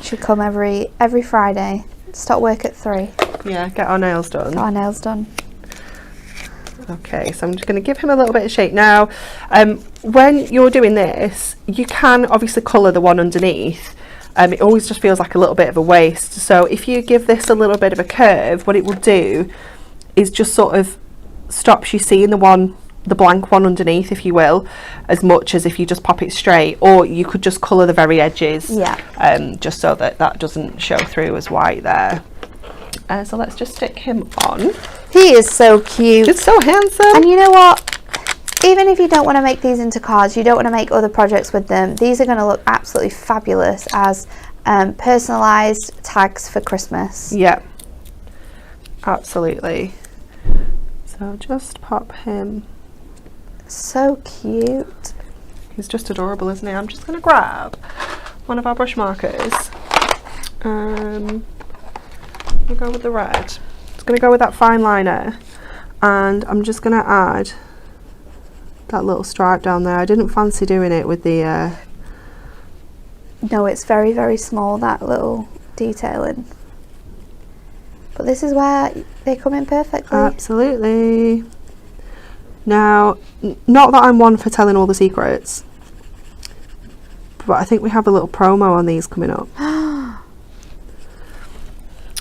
Should come every Friday. Start work at 3. Yeah, get our nails done. Get our nails done. Okay, so I'm just going to give him a little bit of shape now. When you're doing this, you can obviously colour the one underneath. It always just feels like a little bit of a waste. So if you give this a little bit of a curve, what it will do is just sort of stops you seeing the blank one underneath, if you will, as much as if you just pop it straight. Or you could just colour the very edges, just so that doesn't show through as white there. So let's just stick him on. He is so cute. He's so handsome. And you know what? Even if you don't want to make these into cards, you don't want to make other projects with them, these are going to look absolutely fabulous as personalised tags for Christmas. Yeah, absolutely. So just pop him. So cute. He's just adorable, isn't he? I'm just going to grab one of our brush markers. We'll go with the red. It's going to go with that fine liner, and I'm just going to add that little stripe down there. I didn't fancy doing it with the no, it's very, very small, that little detailing, but this is where they come in perfectly. Absolutely. Now, not that I'm one for telling all the secrets, but I think we have a little promo on these coming up.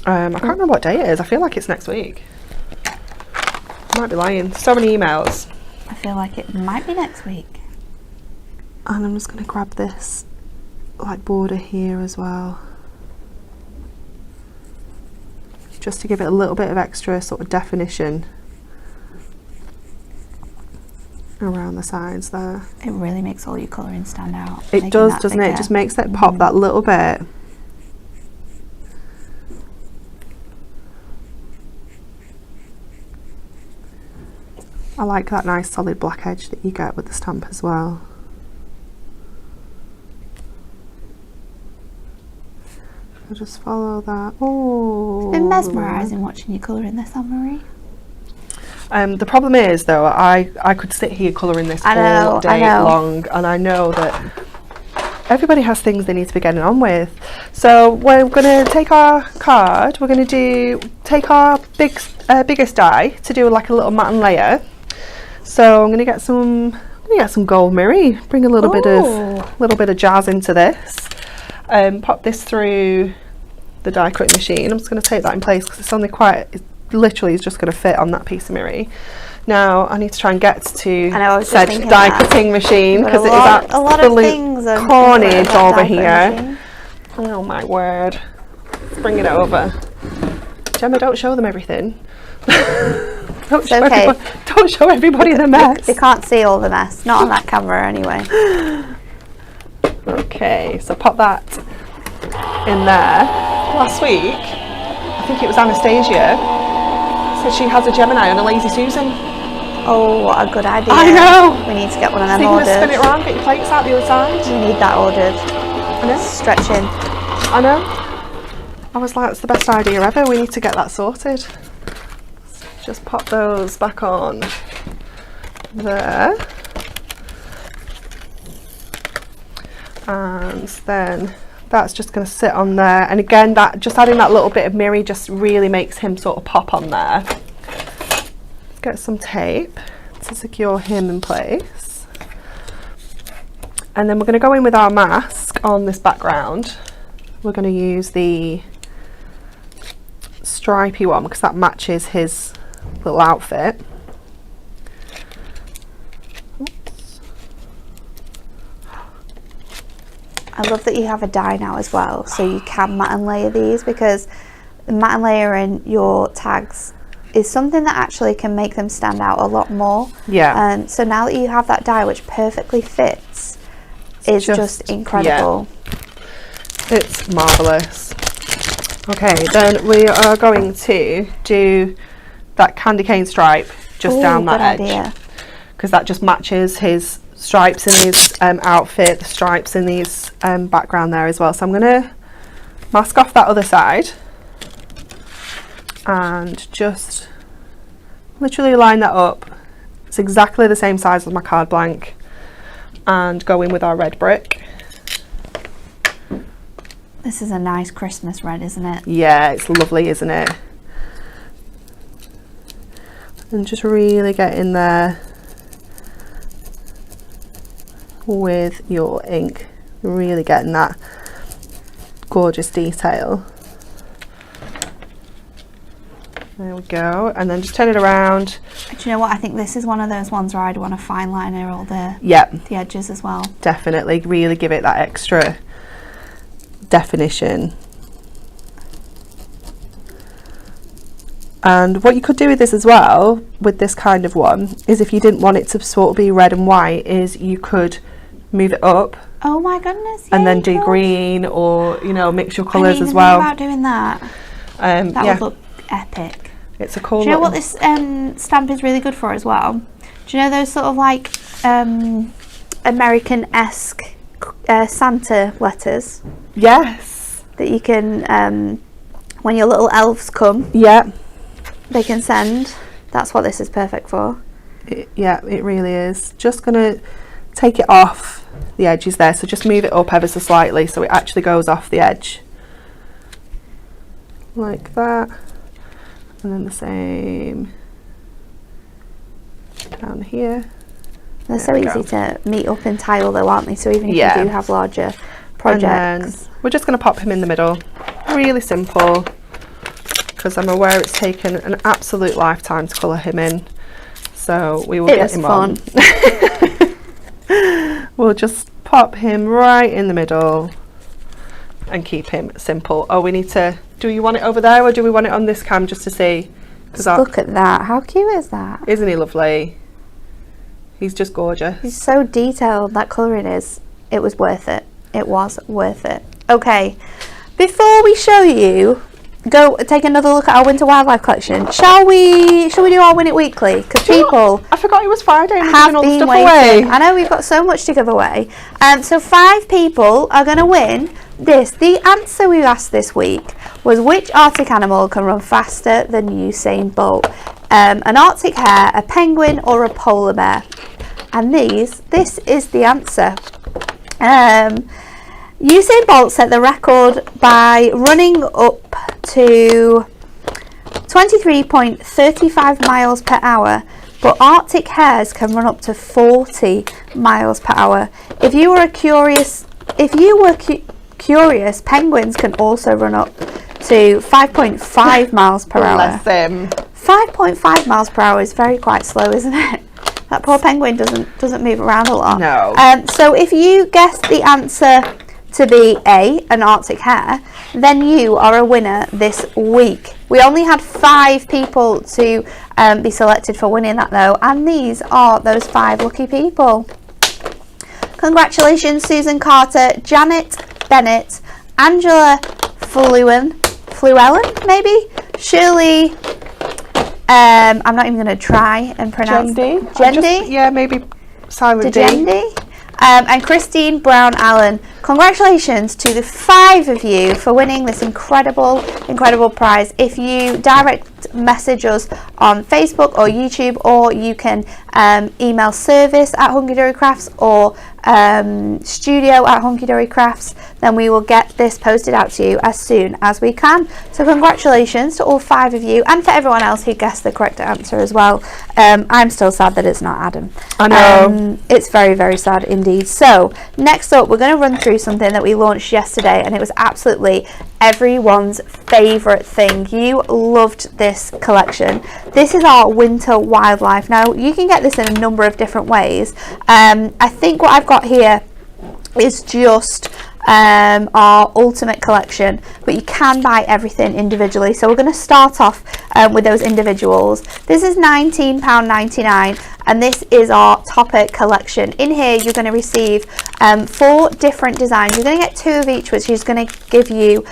I can't remember what day it is. I feel like it's next week. I might be lying. So many emails. I feel like it might be next week. And I'm just going to grab this like border here as well, just to give it a little bit of extra sort of definition around the sides there. It really makes all your colouring stand out. It does, doesn't it? It just makes it pop that little bit. I like that nice solid black edge that you get with the stamp as well. So just follow that. Oh, It's been mesmerising watching you colouring this, Anne-Marie. The problem is, though, I could sit here colouring this all day long, and I know that everybody has things they need to be getting on with. So we're going to take our card, we're going to take our biggest die to do like a little matte and layer. So I'm going to get some gold mirror, bring a little bit of jazz into this. Pop this through the die cutting machine. I'm just going to take that in place because it's only it literally is just going to fit on that piece of mirror. Now I need to try and get to said die cutting machine because it is absolute carnage over here. Oh my word. Let's bring it over. Gemma, don't show them everything. Don't show everybody the mess. They can't see all the mess. Not on that camera anyway. Okay, so pop that in there. Last week, I think it was Anastasia, said she has a Gemini and a lazy Susan. Oh, what a good idea. I know. We need to get one of them so ordered. Spin it around, get your plates out the other side. We need that ordered. I know. Stretching. I know. I was like, it's the best idea ever. We need to get that sorted. Just pop those back on there. And then that's just going to sit on there, and again, that just adding that little bit of mirror just really makes him sort of pop on there. Get some tape to secure him in place, and then we're going to go in with our mask on this background. We're going to use the stripy one because that matches his little outfit. I love that you have a die now as well, so you can matte and layer these, because matte and layering your tags is something that actually can make them stand out a lot more. Yeah. So now that you have that die which perfectly fits, it's just incredible. Yeah. It's marvellous. Okay, then we are going to do that candy cane stripe just down that edge, because that just matches his stripes in his outfit, the stripes in his background there as well. So I'm going to mask off that other side and just literally line that up. It's exactly the same size as my card blank, and go in with our red brick. This is a nice Christmas red, isn't it? Yeah, it's lovely, isn't it? And just really get in there with your ink, really getting that gorgeous detail. There we go, and then just turn it around. Do you know what? I think this is one of those ones where I'd want to fine liner all the edges as well. Definitely, really give it that extra definition. And what you could do with this as well, with this kind of one, is if you didn't want it to sort of be red and white, is you could move it up. Oh my goodness! And then do green, or mix your colours as well. About doing that. That would look epic. It's a cool. Do you know what this stamp is really good for as well? Do you know those sort of like American-esque Santa letters? Yes. That you can, when your little elves come. Yeah. They can send. That's what this is perfect for. It really is. Just gonna take it off the edges there, so just move it up ever so slightly so it actually goes off the edge like that, and then the same down here. They're so easy to meet up in tile though, aren't they? So even if you do have larger projects. And then we're just going to pop him in the middle. Really simple, because I'm aware it's taken an absolute lifetime to colour him in, so we will get him on. We'll just pop him right in the middle and keep him simple. Oh, we need to, do you want it over there or do we want it on this cam just to see? Look at that, how cute is that? Isn't he lovely? He's just gorgeous. He's so detailed, that colouring is. It was worth it. It was worth it. Okay, before we show you go take another look at our winter wildlife collection. Shall we do our Win It Weekly? Because people I forgot it was Friday and have all the been stuff waiting. away. I know we've got so much to give away. So 5 people are going to win this. The answer we asked this week was, which Arctic animal can run faster than Usain Bolt? An Arctic hare, a penguin, or a polar bear? And this is the answer. Usain Bolt set the record by running up to 23.35 miles per hour, but Arctic hares can run up to 40 miles per hour. If you were curious, penguins can also run up to 5.5 miles per hour. Bless him. 5.5 miles per hour is quite slow, isn't it? That poor penguin doesn't move around a lot. No. So if you guessed the answer to be A, an Arctic hare, then you are a winner this week. We only had 5 people to be selected for winning that though, and these are those 5 lucky people. Congratulations, Susan Carter, Janet Bennett, Angela Fluellen, maybe, Shirley, I'm not even going to try and pronounce Jendi? Yeah, maybe silent D. And Christine Brown Allen. Congratulations to the 5 of you for winning this incredible prize. If you direct message us on Facebook or YouTube, or you can email service@hunkydorycrafts or studio@hunkydorycrafts, then we will get this posted out to you as soon as we can. So congratulations to all 5 of you, and for everyone else who guessed the correct answer as well. I'm still sad that it's not Adam. I know. It's very sad indeed. So next up, we're going to run through something that we launched yesterday, and it was absolutely everyone's favourite thing. You loved this collection. This is our winter wildlife. Now you can get this in a number of different ways. I think what I've got here is just our ultimate collection, but you can buy everything individually. So we're going to start off with those individuals. This is £19.99, and this is our topper collection. In here you're going to receive 4 different designs. You're going to get 2 of each, which is going to give you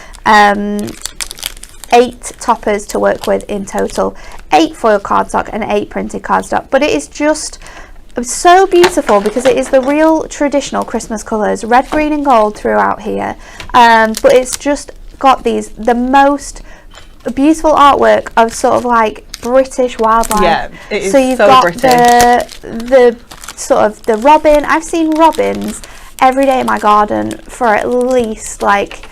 8 toppers to work with in total, 8 foil cardstock and 8 printed cardstock. But it is just so beautiful because it is the real traditional Christmas colours, red, green and gold throughout here, but it's just got the most beautiful artwork of sort of like British wildlife. Yeah, it is. So you've got the sort of the robin. I've seen robins every day in my garden for at least like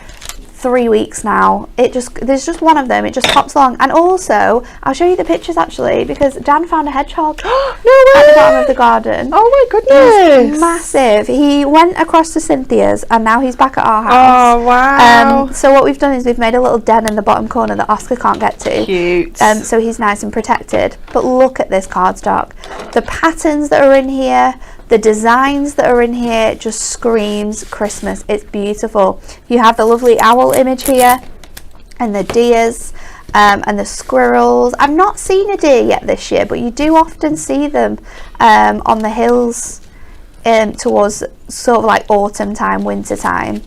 3 weeks now. There's just one of them. It just pops along. And also, I'll show you the pictures actually, because Dan found a hedgehog No way! at the bottom of the garden. Oh my goodness! It's massive. He went across to Cynthia's and now he's back at our house. Oh wow! So what we've done is we've made a little den in the bottom corner that Oscar can't get to. Cute. So he's nice and protected. But look at this cardstock. The patterns that are in here, the designs that are in here just screams Christmas. It's beautiful. You have the lovely owl image here, and the deers, and the squirrels. I've not seen a deer yet this year, but you do often see them on the hills towards sort of like autumn time, winter time.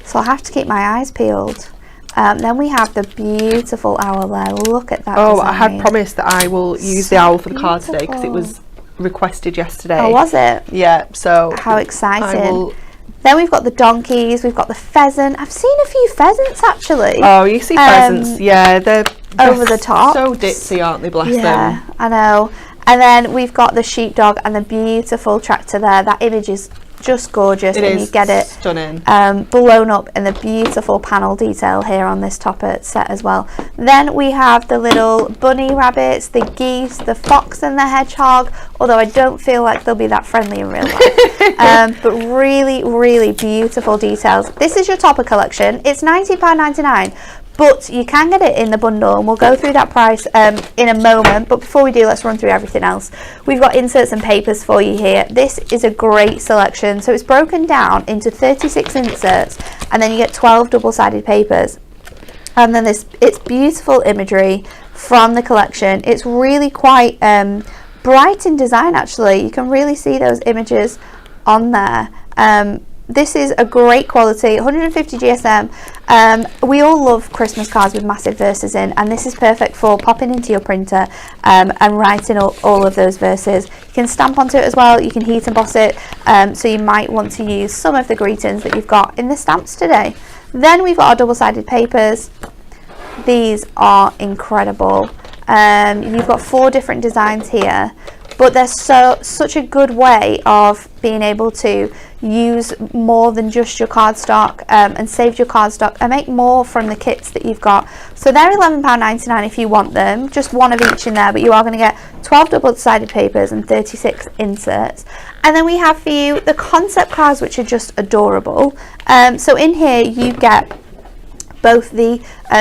So I'll have to keep my eyes peeled. Then we have the beautiful owl there. Look at that design. I had promised that I will use the owl for the card today because it was requested yesterday. Oh, was it? Yeah, so how exciting. Then we've got the donkeys, we've got the pheasant. I've seen a few pheasants actually. Oh, you see pheasants. Yeah, they're over the top. So ditzy, aren't they? Bless them. Yeah, I know. And then we've got the sheepdog and the beautiful tractor there. That image is just gorgeous, and you get it stunning, blown up in the beautiful panel detail here on this topper set as well. Then we have the little bunny rabbits, the geese, the fox and the hedgehog, although I don't feel like they'll be that friendly in real life. But really beautiful details. This is your topper collection. It's £19.99, but you can get it in the bundle, and we'll go through that price in a moment. But before we do, let's run through everything else. We've got inserts and papers for you here. This is a great selection. So it's broken down into 36 inserts, and then you get 12 double-sided papers. And then it's beautiful imagery from the collection. It's really quite bright in design actually. You can really see those images on there. This is a great quality, 150 GSM. We all love Christmas cards with massive verses in, and this is perfect for popping into your printer and writing all of those verses. You can stamp onto it as well, you can heat emboss it, so you might want to use some of the greetings that you've got in the stamps today. Then we've got our double-sided papers. These are incredible. You've got 4 different designs here, but they're such a good way of being able to use more than just your cardstock and save your cardstock and make more from the kits that you've got. So they're £11.99 if you want them, just one of each in there, but you are going to get 12 double-sided papers and 36 inserts. And then we have for you the concept cards, which are just adorable. So in here you get both the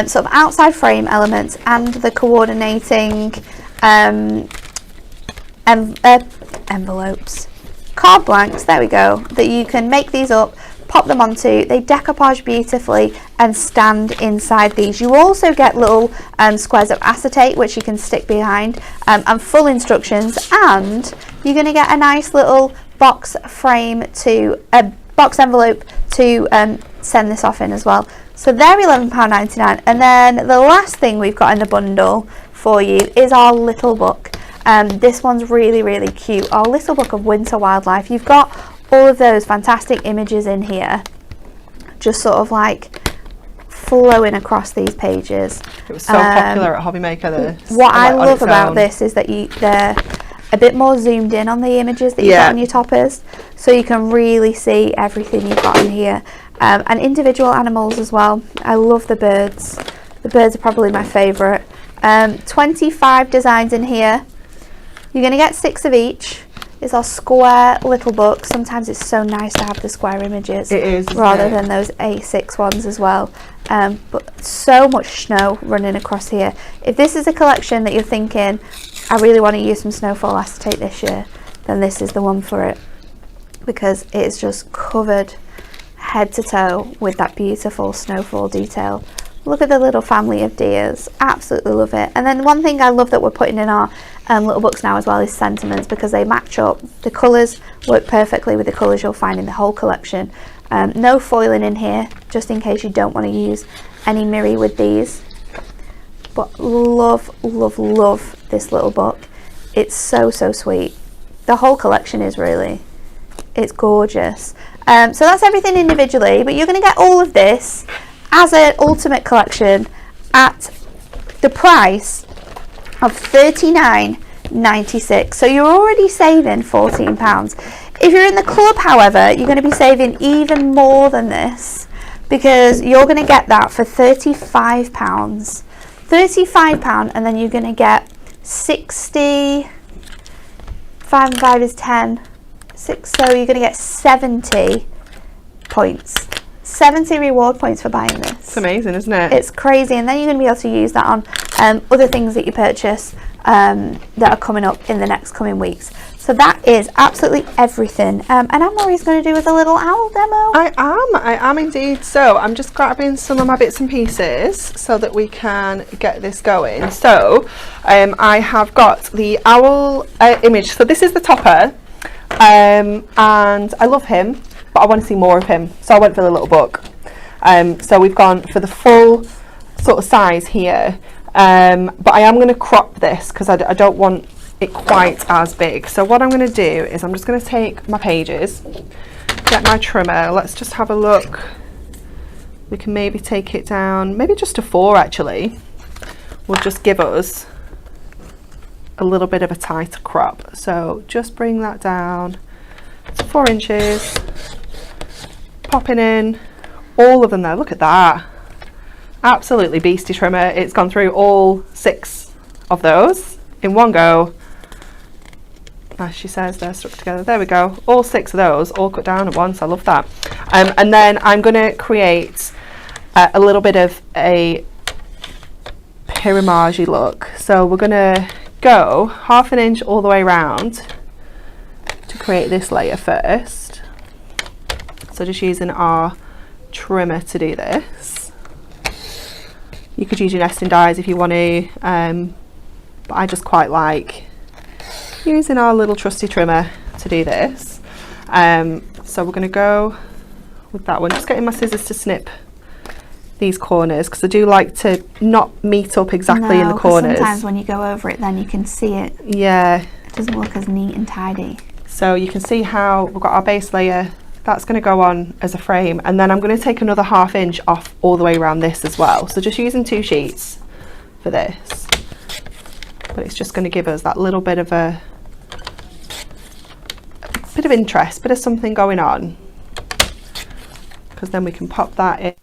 sort of outside frame elements and the coordinating envelopes, card blanks, there we go, that you can make these up, pop them onto. They decoupage beautifully and stand inside these. You also get little squares of acetate which you can stick behind, and full instructions, and you're going to get a nice little box frame to a box envelope to send this off in as well. So they're £11.99. And then the last thing we've got in the bundle for you is our little book. This one's really, really cute. Our little book of winter wildlife. You've got all of those fantastic images in here, just sort of like flowing across these pages. It was so popular at Hobby Maker. What I love about this is that they're a bit more zoomed in on the images that you've got on your toppers, so you can really see everything you've got in here. And individual animals as well. I love the birds. The birds are probably my favourite. 25 designs in here. You're going to get 6 of each. It's our square little book. Sometimes it's so nice to have the square images. It is, rather than those A6 ones as well. But so much snow running across here. If this is a collection that you're thinking, I really want to use some snowfall acetate this year, then this is the one for it, because it's just covered head to toe with that beautiful snowfall detail. Look at the little family of deers. Absolutely love it. And then one thing I love that we're putting in our little books now as well is sentiments, because they match up. The colours work perfectly with the colours you'll find in the whole collection. No foiling in here, just in case you don't want to use any mirri with these. But love, love, love this little book. It's so, so sweet. The whole collection is really. It's gorgeous. So that's everything individually, but you're going to get all of this as an ultimate collection at the price of £39.96. So you're already saving £14. If you're in the club, however, you're going to be saving even more than this, because you're going to get that for £35. £35, and then you're going to get 60. 5 and 5 is 10. 6, so you're going to get 70 points. 70 reward points for buying this. It's amazing, isn't it? It's crazy. And then you're going to be able to use that on other things that you purchase that are coming up in the next coming weeks. So that is absolutely everything. And Anne-Marie's going to do with a little owl demo. I am indeed. So I'm just grabbing some of my bits and pieces so that we can get this going. So I have got the owl image. So this is the topper. And I love him, but I want to see more of him, so I went for the little book. So we've gone for the full sort of size here, but I am going to crop this because I don't want it quite as big. So what I'm going to do is I'm just going to take my pages, get my trimmer. Let's just have a look. We can maybe take it down, maybe just to 4 actually. Will just give us a little bit of a tighter crop. So just bring that down to 4 inches, popping in all of them there. Look at that, absolutely beastie trimmer. It's gone through all 6 of those in one go. As she says, they're stuck together. There we go, all 6 of those all cut down at once. I love that. And then I'm going to create a little bit of a pyramage look. So we're going to go 1/2 inch all the way around to create this layer first. So just using our trimmer to do this. You could use your nesting dies if you want to, but I just quite like using our little trusty trimmer to do this. So we're going to go with that one. Just getting my scissors to snip these corners, because I do like to not meet up exactly in the corners. Sometimes when you go over it, then you can see it. Yeah. It doesn't look as neat and tidy. So you can see how we've got our base layer. That's going to go on as a frame, and then I'm going to take another 1/2 inch off all the way around this as well. So just using 2 sheets for this, but it's just going to give us that little bit of a bit of interest, bit of something going on, because then we can pop that in.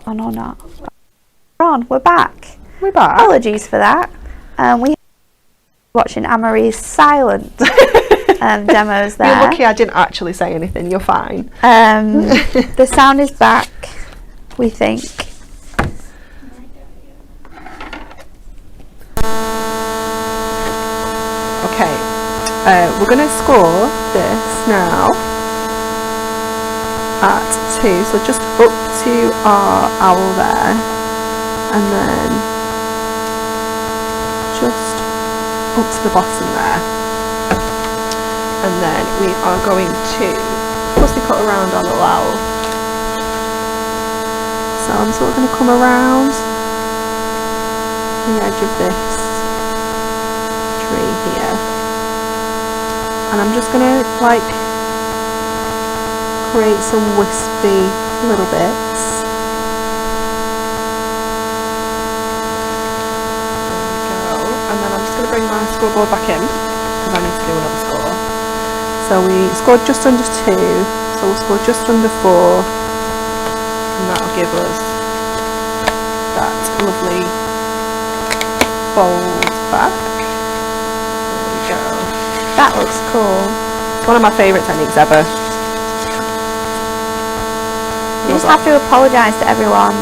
On or not? We're on. We're back. We're back. Apologies for that. We watching Amarie's silent demos there. You're lucky I didn't actually say anything. You're fine. The sound is back, we think. Okay, we're going to score this now at 2, so just up to our owl there, and then just up to the bottom there, and then we are going to fussy cut around our little owl. So I'm sort of going to come around the edge of this tree here, and I'm just going to like create some wispy little bits. There we go. And then I'm just going to bring my scoreboard back in, because I need to do another score. So we scored just under 2, so we'll score just under 4, and that'll give us that lovely bold back. There we go. That looks cool. It's one of my favourite techniques ever. You just have to apologise to everyone.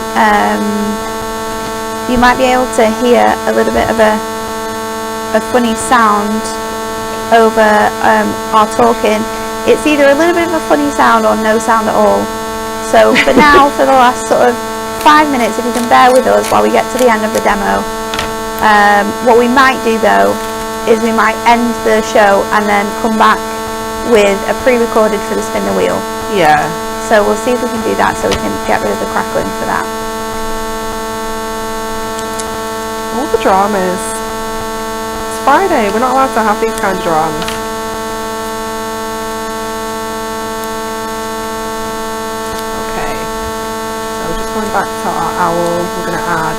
You might be able to hear a little bit of a funny sound over our talking. It's either a little bit of a funny sound or no sound at all. So for now, for the last sort of 5 minutes, if you can bear with us while we get to the end of the demo. What we might do though is we might end the show and then come back with a pre-recorded for the spin the wheel. Yeah. So we'll see if we can do that, so we can get rid of the crackling for that. All the dramas. It's Friday, we're not allowed to have these kind of dramas. Okay, so just going back to our owl, we're going to add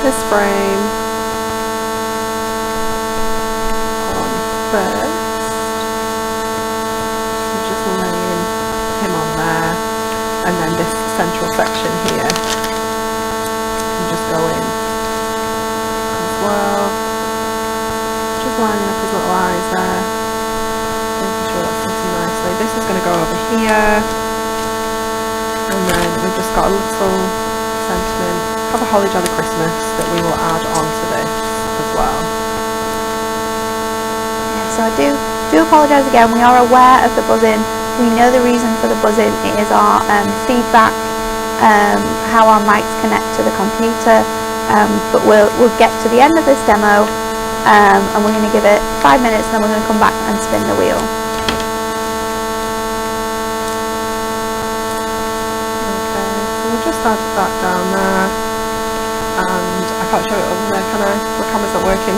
this frame. first, we're just laying him on there, and then this central section here, I'm just going as well, just lining up his little eyes there, making sure that's sitting nicely. This is going to go over here, and then we've just got a little sentiment, have a holly jolly Christmas, that we will add onto this as well. So I do apologise again. We are aware of the buzzing. We know the reason for the buzzing. It is our feedback, how our mics connect to the computer. But we'll get to the end of this demo, and we're going to give it 5 minutes, and then we're going to come back and spin the wheel. Okay, so we'll just add that down there, and I can't show it over there, can I? My camera's not working.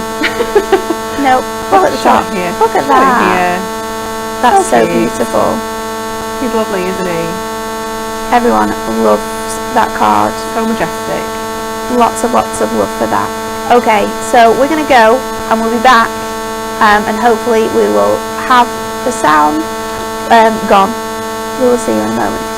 Nope. Look at the top. Here. Look at that. Here. That's so cute. beautiful. He's lovely, isn't he? Everyone loves that card. So majestic. Lots of love for that. Okay, so we're going to go, and we'll be back, and hopefully we will have the sound gone. We will see you in a moment.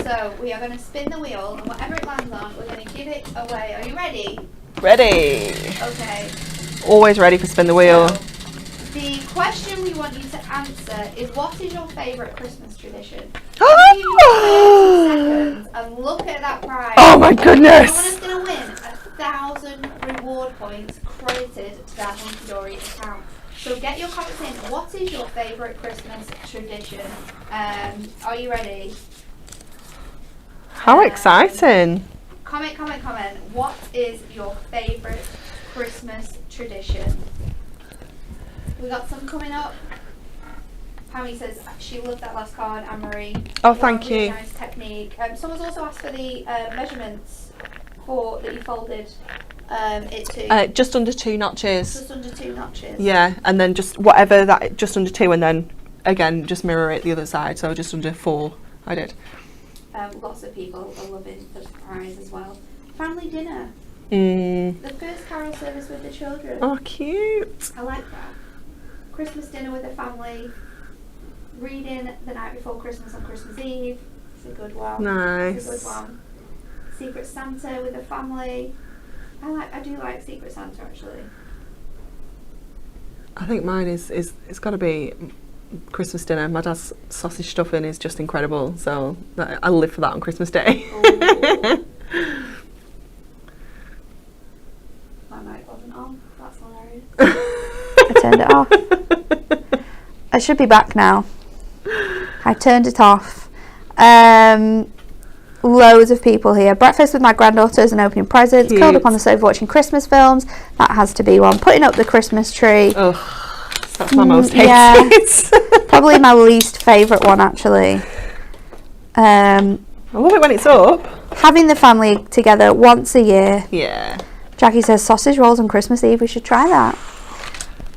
So we are going to spin the wheel, and whatever it lands on, we're going to give it away. Are you ready? Ready. Okay. Always ready for spin the wheel. So, the question we want you to answer is, what is your favourite Christmas tradition? I'll give you 30 seconds and look at that prize. Oh my goodness! Someone is going to win 1,000 reward points credited to their Hunky Dory account. So get your comments in. What is your favourite Christmas tradition? Are you ready? How exciting! Comment. What is your favourite Christmas tradition? We got some coming up. Pammy says she loved that last card, Anne-Marie. Oh, thank really you. Nice technique. Someone's also asked for the measurements that you folded it to. Just under 2 notches. Just under 2 notches. Yeah, and then just whatever that, just under 2, and then again just mirror it the other side. So just under 4, I did. Lots of people are loving the prize as well. Family dinner. The first carol service with the children. Oh, cute. I like that. Christmas dinner with the family. Reading the night before Christmas on Christmas Eve. It's a good one. Nice. It's a good one. Secret Santa with the family. I do like Secret Santa actually. I think mine is it's got to be Christmas dinner. My dad's sausage stuffing is just incredible, so I live for that on Christmas Day. My mic wasn't on. That's hilarious. I turned it off. I should be back now. I turned it off. loads of people here. Breakfast with my granddaughters and opening presents. Cute. Curled up on the sofa watching Christmas films. That has to be one. Putting up the Christmas tree. Ugh, that's my most hated. Yeah. Probably my least favourite one, actually. I love it when it's up. Having the family together once a year. Yeah. Jackie says sausage rolls on Christmas Eve. We should try that.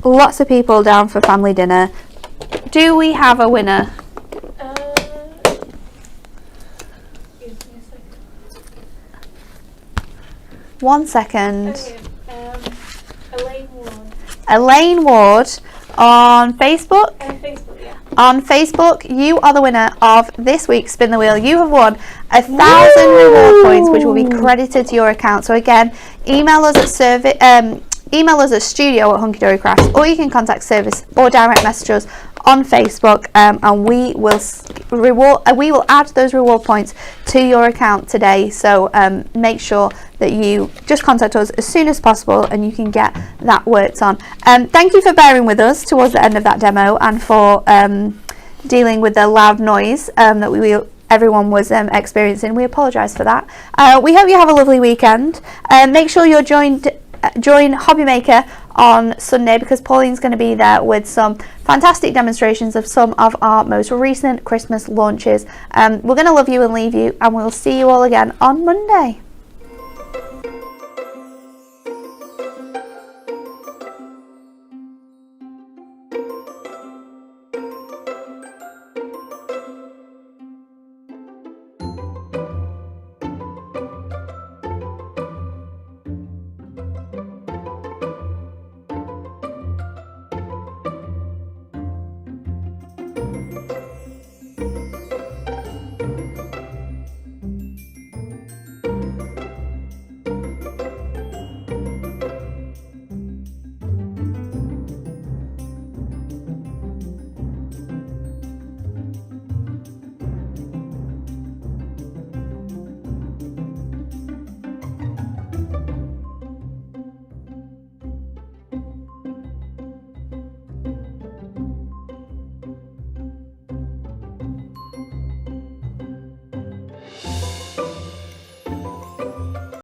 Lots of people down for family dinner. Do we have a winner? Give me a second. 1 second. Okay, Elaine Ward. Elaine Ward on Facebook. Facebook, yeah. On Facebook, you are the winner of this week's Spin the Wheel. You have won 1,000 reward points, which will be credited to your account. So again, email us at studio@hunkydorycrafts, or you can contact service or direct message us on Facebook, and we will add those reward points to your account today. So make sure that you just contact us as soon as possible, and you can get that worked on. Thank you for bearing with us towards the end of that demo, and for dealing with the loud noise that everyone was experiencing. We apologise for that. We hope you have a lovely weekend. Make sure you're join Hobby Maker on Sunday, because Pauline's going to be there with some fantastic demonstrations of some of our most recent Christmas launches. We're going to love you and leave you, and we'll see you all again on Monday.